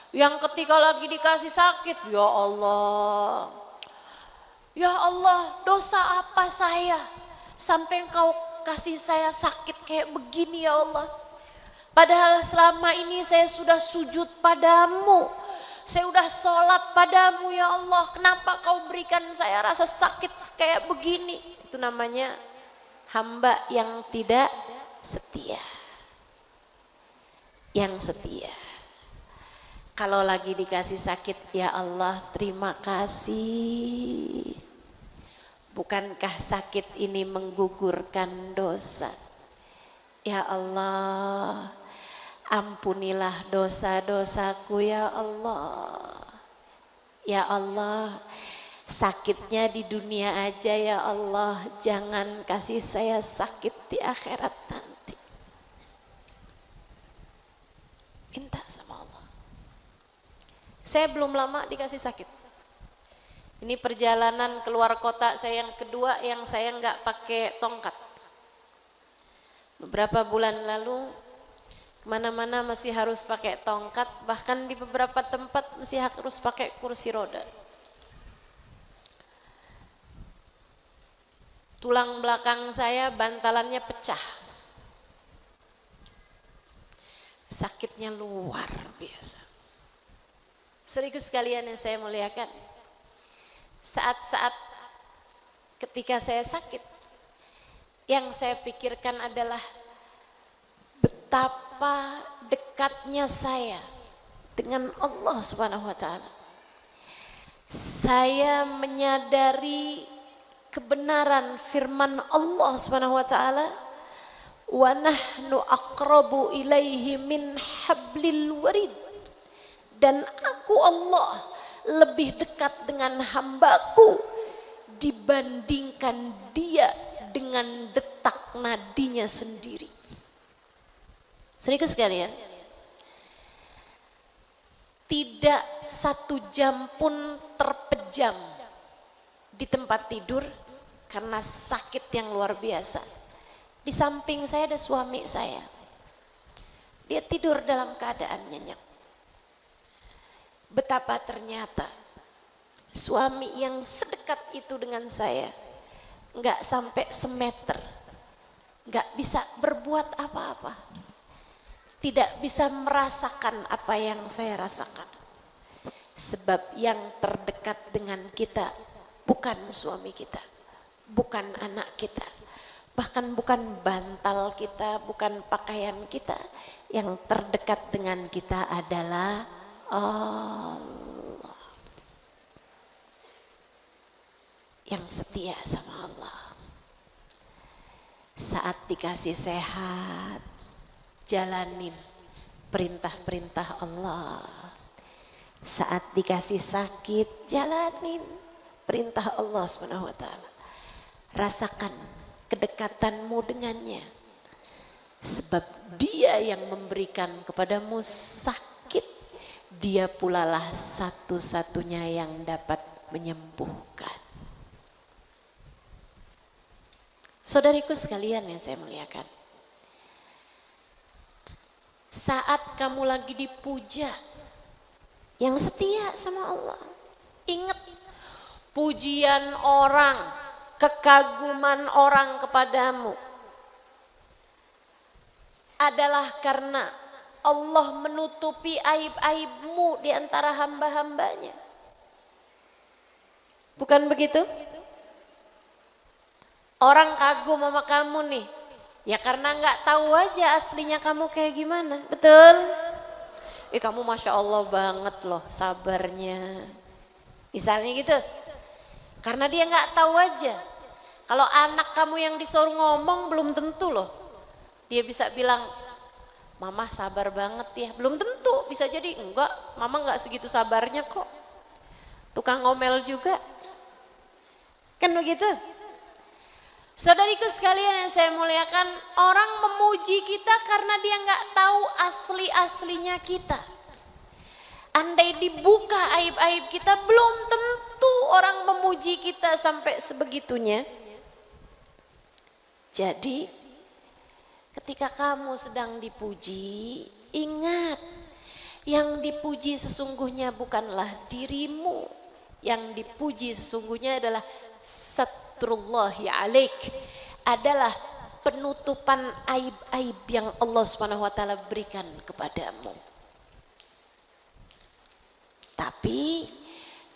yang ketika lagi dikasih sakit, ya Allah, dosa apa saya sampai engkau kasih saya sakit kayak begini ya Allah. Padahal selama ini saya sudah sujud padamu, saya sudah sholat padamu ya Allah. Kenapa kau berikan saya rasa sakit kayak begini? Itu namanya hamba yang tidak setia. Yang setia. Kalau lagi dikasih sakit, ya Allah terima kasih. Bukankah sakit ini menggugurkan dosa? Ya Allah, ampunilah dosa-dosaku ya Allah. Ya Allah, sakitnya di dunia aja ya Allah. Jangan kasih saya sakit di akhirat nanti. Minta sama Allah. Saya belum lama dikasih sakit. Ini perjalanan keluar kota saya yang kedua yang saya nggak pakai tongkat. Beberapa bulan lalu kemana-mana masih harus pakai tongkat, bahkan di beberapa tempat masih harus pakai kursi roda. Tulang belakang saya bantalannya pecah. Sakitnya luar biasa. Saudaraku sekalian yang saya muliakan, saat-saat ketika saya sakit, yang saya pikirkan adalah betapa dekatnya saya dengan Allah Subhanahu wa taala. Saya menyadari kebenaran firman Allah Subhanahu wa taala, wa nahnu aqrabu ilaihi min hablil warid. Dan aku Allah lebih dekat dengan hambaku dibandingkan dia dengan detak nadinya sendiri. Saudaraku sekalian, tidak satu jam pun terpejam di tempat tidur karena sakit yang luar biasa. Di samping saya ada suami saya. Dia tidur dalam keadaan nyenyak. Betapa ternyata suami yang sedekat itu dengan saya, nggak sampai semeter, nggak bisa berbuat apa-apa, tidak bisa merasakan apa yang saya rasakan. Sebab yang terdekat dengan kita bukan suami kita, bukan anak kita, bahkan bukan bantal kita, bukan pakaian kita. Yang terdekat dengan kita adalah Allah, yang setia sama Allah. Saat dikasih sehat, jalanin perintah-perintah Allah. Saat dikasih sakit, jalanin perintah Allah SWT. Rasakan kedekatanmu dengannya. Sebab dia yang memberikan kepadamu sakit, dia pula lah satu-satunya yang dapat menyembuhkan. Saudariku sekalian yang saya muliakan, saat kamu lagi dipuja, yang setia sama Allah, ingat pujian orang, kekaguman orang kepadamu adalah karena Allah menutupi aib-aibmu di antara hamba-hambanya. Bukan begitu? Orang kagum sama kamu nih, ya karena nggak tahu aja aslinya kamu kayak gimana, betul? Kamu Masya Allah banget loh sabarnya, misalnya gitu. Karena dia nggak tahu aja. Kalau anak kamu yang disuruh ngomong belum tentu loh dia bisa bilang, mama sabar banget ya. Belum tentu, bisa jadi enggak, mama nggak segitu sabarnya kok. Tukang ngomel juga, kan begitu? Saudariku sekalian yang saya muliakan, orang memuji kita karena dia nggak tahu asli-aslinya kita. Andai dibuka aib-aib kita, belum tentu orang memuji kita sampai sebegitunya. Jadi ketika kamu sedang dipuji, ingat yang dipuji sesungguhnya bukanlah dirimu. Yang dipuji sesungguhnya adalah satrullahi alaik, adalah penutupan aib-aib yang Allah SWT berikan kepadamu. Tapi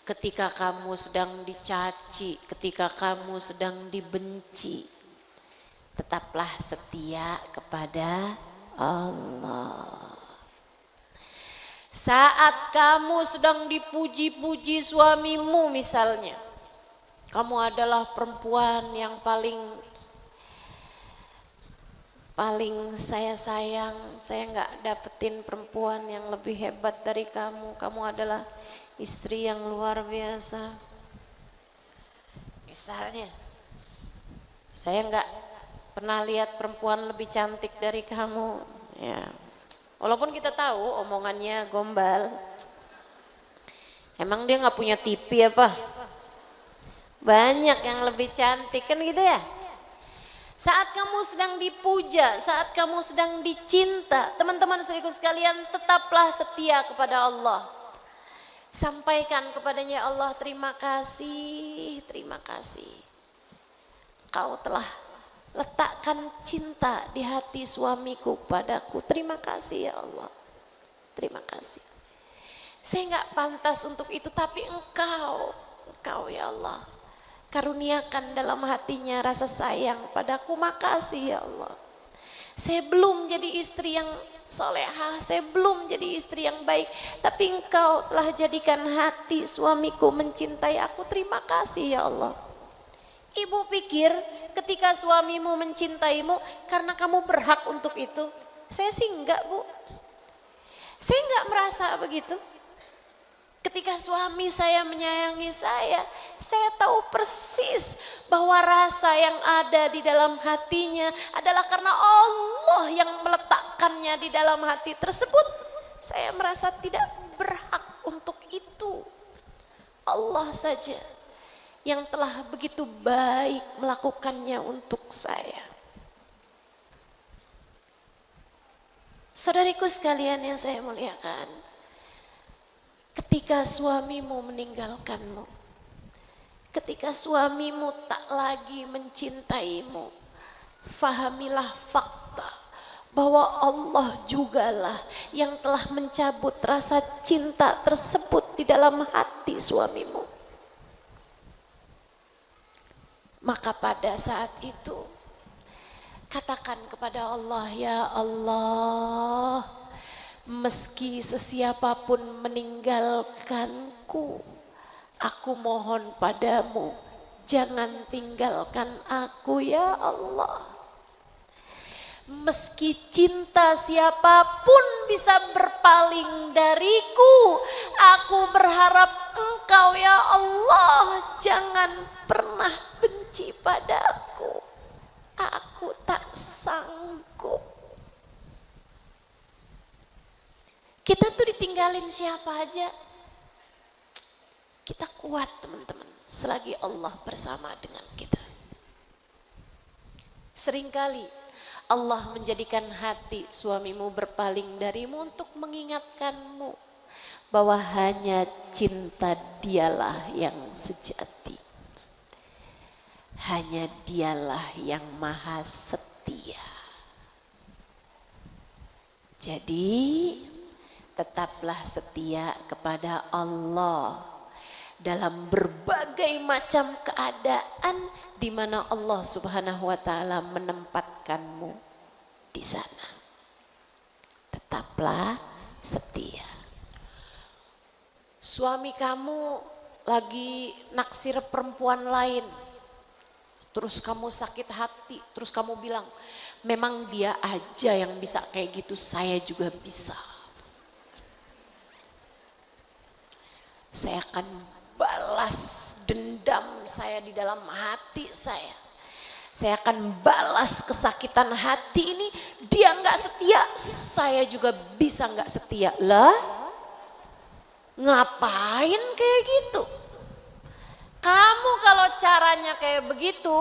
ketika kamu sedang dicaci, ketika kamu sedang dibenci, tetaplah setia kepada Allah. Saat kamu sedang dipuji-puji suamimu misalnya, kamu adalah perempuan yang paling saya sayang, saya nggak dapetin perempuan yang lebih hebat dari kamu. Kamu adalah istri yang luar biasa. Misalnya, saya nggak pernah lihat perempuan lebih cantik dari kamu. Ya. Walaupun kita tahu omongannya gombal. Emang dia nggak punya TV apa? Banyak yang lebih cantik kan gitu ya. Saat kamu sedang dipuja, saat kamu sedang dicinta, teman-teman saudaraku sekalian, tetaplah setia kepada Allah. Sampaikan kepadanya, Allah terima kasih, terima kasih. Kau telah letakkan cinta di hati suamiku padaku. Terima kasih ya Allah, terima kasih. Saya nggak pantas untuk itu, tapi engkau ya Allah, karuniakan dalam hatinya rasa sayang padaku. Makasih ya Allah. Saya belum jadi istri yang solehah, saya belum jadi istri yang baik, tapi engkau telah jadikan hati suamiku mencintai aku. Terima kasih ya Allah. Ibu pikir ketika suamimu mencintaimu karena kamu berhak untuk itu? Saya sih enggak, Bu. Saya enggak merasa begitu. Ketika suami saya menyayangi saya tahu persis bahwa rasa yang ada di dalam hatinya adalah karena Allah yang meletakkannya di dalam hati tersebut. Saya merasa tidak berhak untuk itu. Allah saja yang telah begitu baik melakukannya untuk saya. Saudariku sekalian yang saya muliakan, ketika suamimu meninggalkanmu, ketika suamimu tak lagi mencintaimu, Fahamilah fakta bahwa Allah jugalah yang telah mencabut rasa cinta tersebut di dalam hati suamimu. Maka pada saat itu katakan kepada Allah, ya Allah, meski sesiapapun meninggalkanku, aku mohon padamu, jangan tinggalkan aku ya Allah. Meski cinta siapapun bisa berpaling dariku, aku berharap Engkau ya Allah jangan pernah benci padaku. Aku tak sanggup. Kita tuh ditinggalin siapa aja, kita kuat teman-teman, selagi Allah bersama dengan kita. Seringkali Allah menjadikan hati suamimu berpaling darimu untuk mengingatkanmu bahwa hanya cinta dialah yang sejati. Hanya dialah yang maha setia. Jadi tetaplah setia kepada Allah dalam berbagai macam keadaan di mana Allah Subhanahu wa taala menempatkanmu di sana. Tetaplah setia. Suami kamu lagi naksir perempuan lain, terus kamu sakit hati, terus kamu bilang, memang dia aja yang bisa kayak gitu, saya juga bisa. Saya akan balas dendam saya di dalam hati saya. Saya akan balas kesakitan hati ini. Dia nggak setia, saya juga bisa nggak setia. Lah, ngapain kayak gitu? Kamu kalau caranya kayak begitu,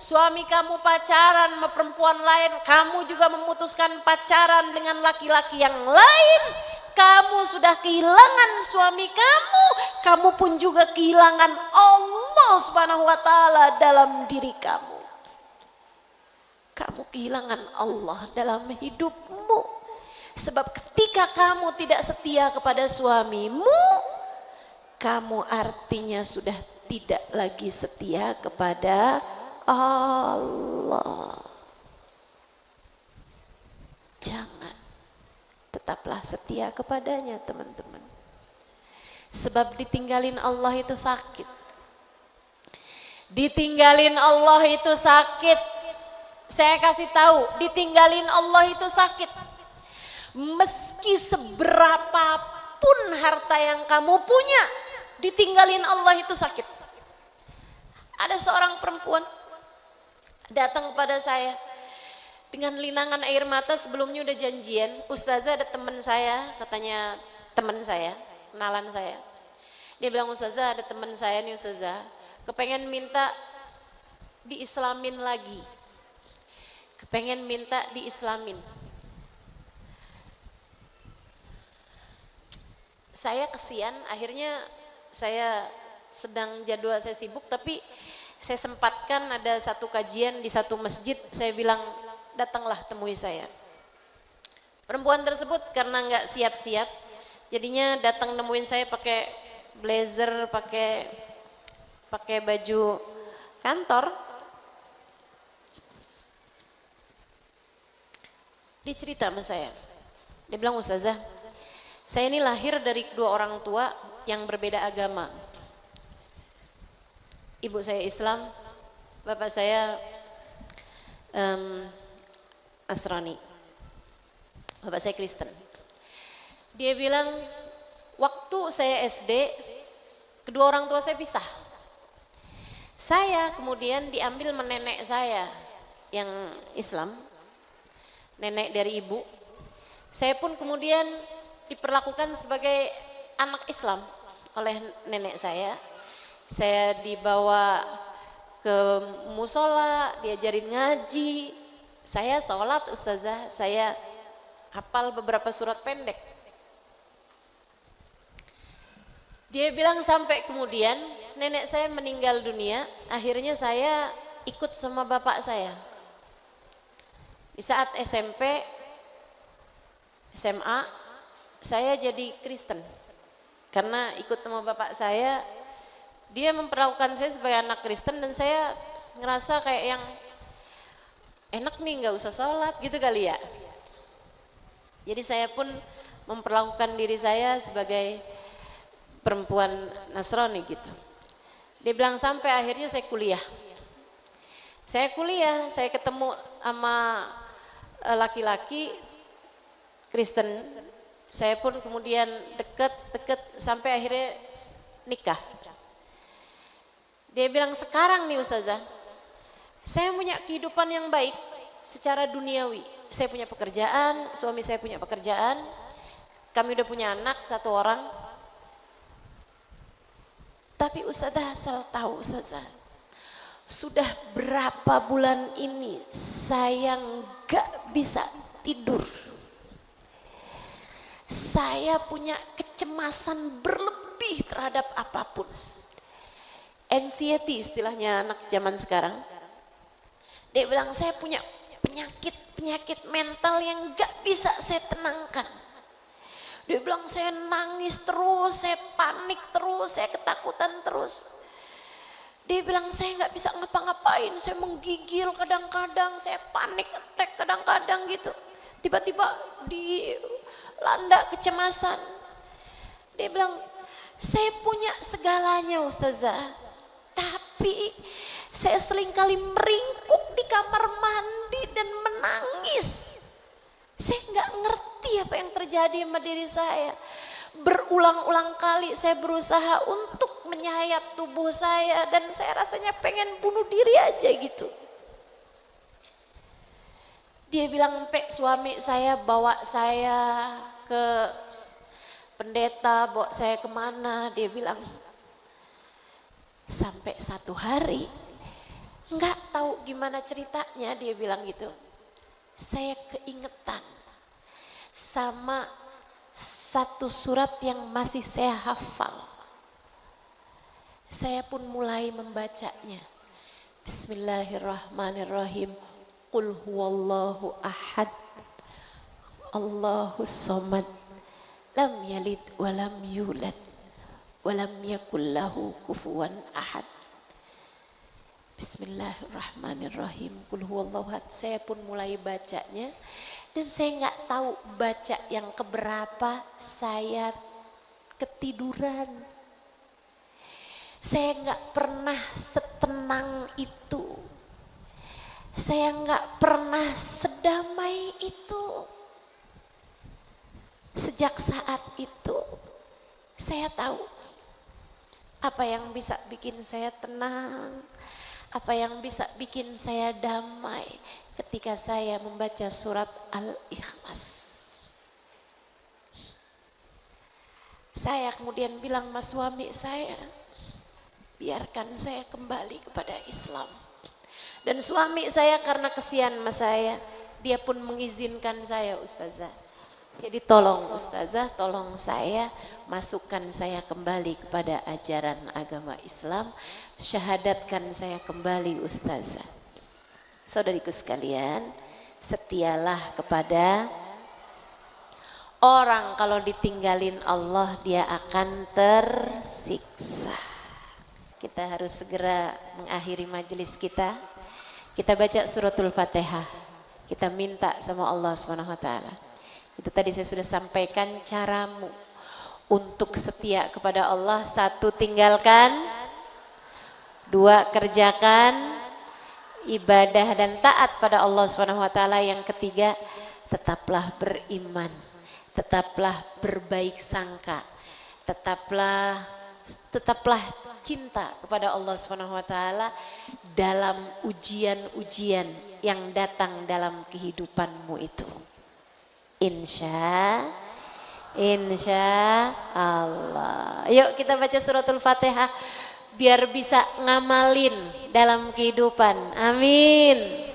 suami kamu pacaran sama perempuan lain, kamu juga memutuskan pacaran dengan laki-laki yang lain, kamu sudah kehilangan suami kamu pun juga kehilangan Allah Subhanahu wa taala dalam diri kamu. Kamu kehilangan Allah dalam hidupmu. Sebab ketika kamu tidak setia kepada suamimu, kamu artinya sudah tidak lagi setia kepada Allah. Jangan. Tetaplah setia kepadanya teman-teman. Sebab ditinggalin Allah itu sakit. Ditinggalin Allah itu sakit. Saya kasih tahu, ditinggalin Allah itu sakit. Meski seberapapun harta yang kamu punya, ditinggalin Allah itu sakit. Ada seorang perempuan datang kepada saya dengan linangan air mata. Sebelumnya udah janjian, Ustazah ada teman saya, katanya teman saya, kenalan saya. Dia bilang, Ustazah ada teman saya nih Ustazah, kepengen minta diislamin lagi. Kepengen minta diislamin. Saya kesian, akhirnya saya sedang jadwal saya sibuk, tapi saya sempatkan ada satu kajian di satu masjid, saya bilang datanglah temui saya. Perempuan tersebut karena nggak siap-siap, jadinya datang nemuin saya pakai blazer, pakai baju kantor. Dia cerita sama saya, dia bilang, Ustazah, saya ini lahir dari kedua orang tua yang berbeda agama. Ibu saya Islam, bapak saya Nasrani, bapak saya Kristen. Dia bilang, waktu saya SD, kedua orang tua saya pisah. Saya kemudian diambil menenek saya yang Islam, nenek dari ibu. Saya pun kemudian diperlakukan sebagai anak Islam oleh nenek saya. Saya dibawa ke musola, diajarin ngaji. Saya sholat Ustazah, saya hafal beberapa surat pendek. Dia bilang sampai kemudian nenek saya meninggal dunia, akhirnya saya ikut sama bapak saya. Di saat SMP, SMA, saya jadi Kristen. Karena ikut sama bapak saya, dia memperlakukan saya sebagai anak Kristen dan saya ngerasa kayak yang enak nih nggak usah sholat gitu kali ya. Jadi saya pun memperlakukan diri saya sebagai perempuan Nasrani gitu. Dia bilang sampai akhirnya saya kuliah. Saya ketemu sama laki-laki Kristen. Saya pun kemudian deket sampai akhirnya nikah. Dia bilang sekarang nih Ustazah, saya punya kehidupan yang baik secara duniawi. Saya punya pekerjaan, suami saya punya pekerjaan, kami udah punya anak 1 orang. Tapi Ustazah asal tahu Ustazah, sudah berapa bulan ini saya nggak bisa tidur. Saya punya kecemasan berlebih terhadap apapun. Anxiety istilahnya anak zaman sekarang. Dia bilang saya punya penyakit mental yang nggak bisa saya tenangkan. Dia bilang saya nangis terus, saya panik terus, saya ketakutan terus. Dia bilang saya nggak bisa ngapa-ngapain, saya menggigil kadang-kadang, saya panik attack kadang-kadang gitu. Tiba-tiba dilanda kecemasan. Dia bilang saya punya segalanya Ustazah, tapi saya seringkali meringkuk di kamar mandi dan menangis. Saya nggak ngerti apa yang terjadi sama diri saya. Berulang-ulang kali saya berusaha untuk menyayat tubuh saya dan saya rasanya pengen bunuh diri aja gitu. Dia bilang sampai suami saya bawa saya ke pendeta, bawa saya kemana, dia bilang sampai 1 hari nggak tahu gimana ceritanya, dia bilang gitu, saya keingetan sama 1 surat yang masih saya hafal. Saya pun mulai membacanya. Bismillahirrahmanirrahim. Qul huwallahu ahad, Allahus somad, lam yalid walam yulad, walam yakul lahu kufuwan ahad. Bismillahirrahmanirrahim. Qul huwallahu ahad. Saya pun mulai bacanya dan saya nggak tahu baca yang keberapa saya ketiduran. Saya nggak pernah setenang itu. Saya nggak pernah sedamai itu. Sejak saat itu saya tahu apa yang bisa bikin saya tenang, apa yang bisa bikin saya damai ketika saya membaca surat Al-Ikhlas. Saya kemudian bilang sama suami saya, biarkan saya kembali kepada Islam. Dan suami saya karena kesian sama saya, dia pun mengizinkan saya Ustazah. Jadi tolong Ustazah, tolong saya, masukkan saya kembali kepada ajaran agama Islam, syahadatkan saya kembali Ustazah. Saudariku sekalian, setialah kepada orang, kalau ditinggalin Allah dia akan tersiksa. Kita harus segera mengakhiri majelis kita. Kita baca suratul Fatihah. Kita minta sama Allah SWT. Itu tadi saya sudah sampaikan caramu untuk setia kepada Allah. 1, tinggalkan. 2, kerjakan ibadah dan taat pada Allah SWT. Yang ketiga, tetaplah beriman, tetaplah berbaik sangka, tetaplah cinta kepada Allah SWT dalam ujian-ujian yang datang dalam kehidupanmu itu. Insya Allah. Yuk kita baca suratul Fatihah biar bisa ngamalin dalam kehidupan. Amin.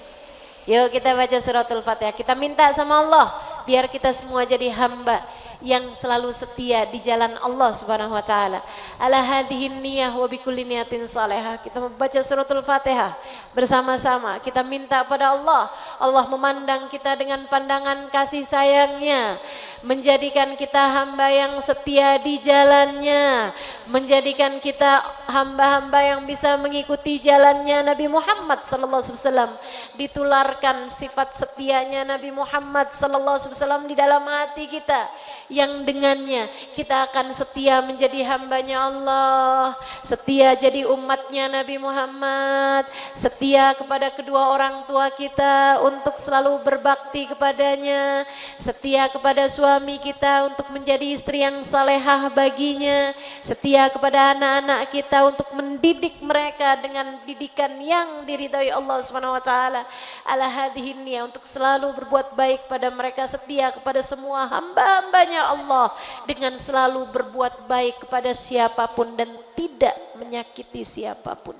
Yuk kita baca suratul Fatihah. Kita minta sama Allah biar kita semua jadi hamba yang selalu setia di jalan Allah Subhanahu wa taala. Ala hadhihi niyah wa bikulli niyatin salihah. Kita membaca suratul Fatihah bersama-sama. Kita minta pada Allah, Allah memandang kita dengan pandangan kasih sayangnya, menjadikan kita hamba yang setia di jalannya, menjadikan kita hamba-hamba yang bisa mengikuti jalannya Nabi Muhammad sallallahu alaihi wasallam. Ditularkan sifat setianya Nabi Muhammad sallallahu alaihi wasallam di dalam hati kita, yang dengannya kita akan setia menjadi hambanya Allah, setia jadi umatnya Nabi Muhammad, setia kepada kedua orang tua kita untuk selalu berbakti kepadanya, setia kepada suami kita untuk menjadi istri yang salehah baginya, setia kepada anak-anak kita untuk mendidik mereka dengan didikan yang diridhai Allah Subhanahu wa taala. Ala hadhihi niyah, untuk selalu berbuat baik pada mereka, setia kepada semua hamba-hambanya Allah dengan selalu berbuat baik kepada siapapun dan tidak menyakiti siapapun.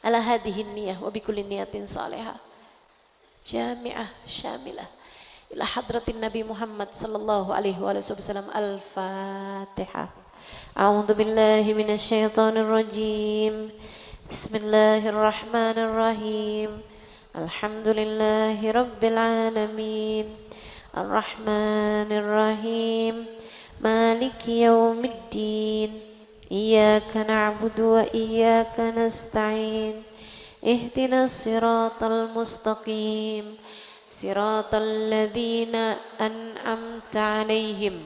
Ala hadhihi niyah wa bikulli niyatin salihah jami'ah syamilah ila hadratin Nabi Muhammad sallallahu alaihi wasallam. Al-Fatihah. A'udzu billahi minasy syaithanir rajim. Bismillahirrahmanirrahim. Alhamdulillahi rabbil alamin. Arrahmanir rahim. Maliki yaumiddin. Iyyaka na'budu wa iyyaka nasta'in. Ihdinas siratal mustaqim. Siratal ladzina an'amta 'alaihim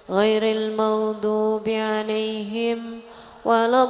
ghairil maghdubi 'alaihim waladdallin.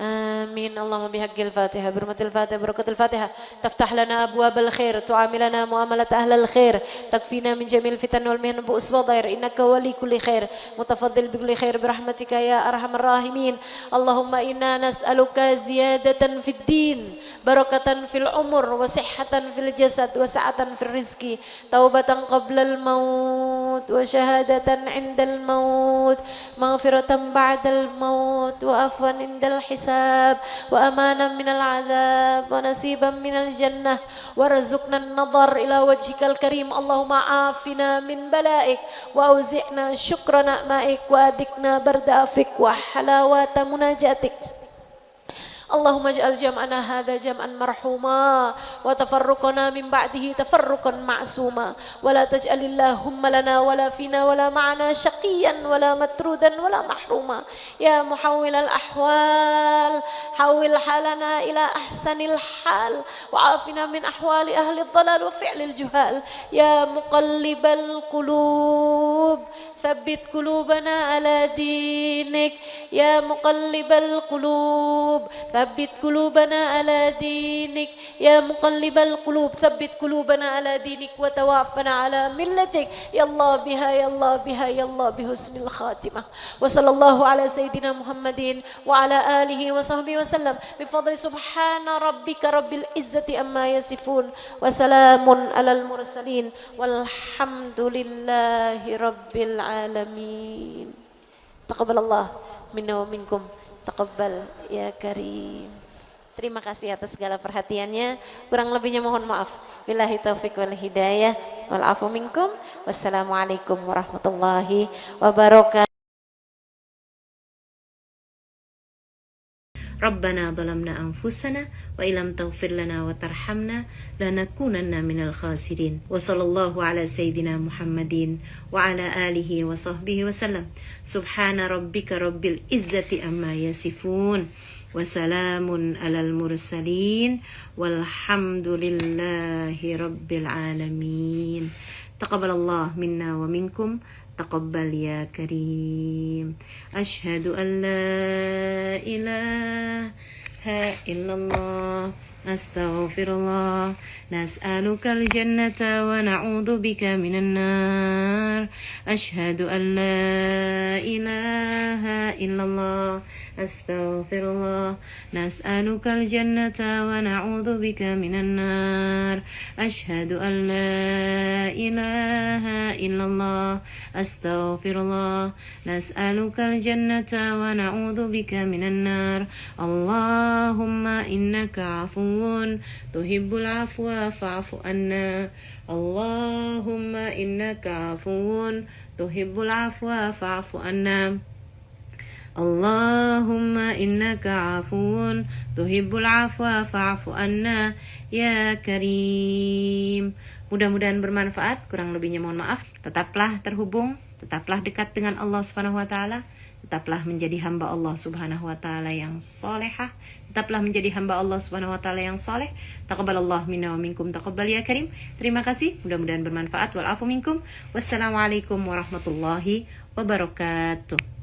آمين. اللهم بحق الفاتحة برمة الفاتحة بركة الفاتحة تفتح لنا أبواب الخير، تعاملنا معاملة أهل الخير، تكفينا من جميع الفتن والمهن بؤس وضير، إنك ولي كل خير متفضل بكل خير برحمتك يا أرحم الراحمين. اللهم إنا نسألك زيادة في الدين، بركة في العمر، وصحة في الجسد، وسعة في الرزق، توبة قبل الموت، وشهادة عند الموت، مغفرة بعد الموت، وعفوا عند الحساب، وأمانا من العذاب، ونصيبا من الجنة، وارزقنا النظر إلى وجهك الكريم. اللهم عافنا من بلائك، وأوزعنا شكر نعمائك، وأذقنا برد عفوك وحلاوة مناجاتك. اللهم اجعل جمعنا هذا جمعا مرحوما، وتفرقنا من بعده تفرقا معصوما، ولا تجعل اللهم لنا ولا فينا ولا معنا شقيا ولا مترودا ولا محروما. يا محول الأحوال حول حالنا إلى أحسن الحال، وعافنا من أحوال أهل الضلال وفعل الجهال. يا مقلب القلوب ثبت قلوبنا على دينك. يا مقلب القلوب ثبت قلوبنا على دينك. يا مقلب القلوب ثبت قلوبنا على دينك، وتوفنا على ملتك. يا الله بها يا الله بها يا الله بحسن الخاتمة. وصلى الله على سيدنا محمد وعلى آله وصحبه وسلم بفضل سبحان ربك رب العزة أما يصفون، وسلام على المرسلين، والحمد لله رب العالمين. تقبل الله منا ومنكم. Taqabbal ya karim. Terima kasih atas segala perhatiannya. Kurang lebihnya mohon maaf. Billahi taufiq wal hidayah wal afu minkum. Wassalamualaikum warahmatullahi wabarakatuh. ربنا ظلمنا أنفسنا وإن لم تغفر لنا وترحمنا لنكونن من الخاسرين. وصلى الله على سيدنا محمد وعلى آله وصحبه وسلم. سبحان ربك رب العزة أما يصفون، وسلام على المرسلين، والحمد لله رب العالمين. تقبل الله منا ومنكم. تقبل يا كريم. أشهد أن لا إله إلا الله، أستغفر الله. نسألك الجنة ونعوذ بك من النار. أشهد أن لا إله إلا الله أستغفر الله نسألك الجنة ونعوذ بك من النار أشهد أن لا إله إلا الله أستغفر الله نسألك الجنة ونعوذ بك من النار اللهم إنك عفو تحب العفو فاعف عنا اللهم إنك عفو تحب العفو فاعف عنا اللهم إنك عفو تحب العفو فاعف عنا ya Karim. Mudah-mudahan bermanfaat, kurang lebihnya mohon maaf. Tetaplah terhubung, tetaplah dekat dengan Allah Subhanahu wa taala, tetaplah menjadi hamba Allah Subhanahu wa taala yang solehah, tetaplah menjadi hamba Allah Subhanahu wa taala yang soleh. Taqabbalallahu minna wa minkum taqabbal ya Karim. Terima kasih, mudah-mudahan bermanfaat. Wal afu minkum. Wassalamualaikum warahmatullahi wabarakatuh.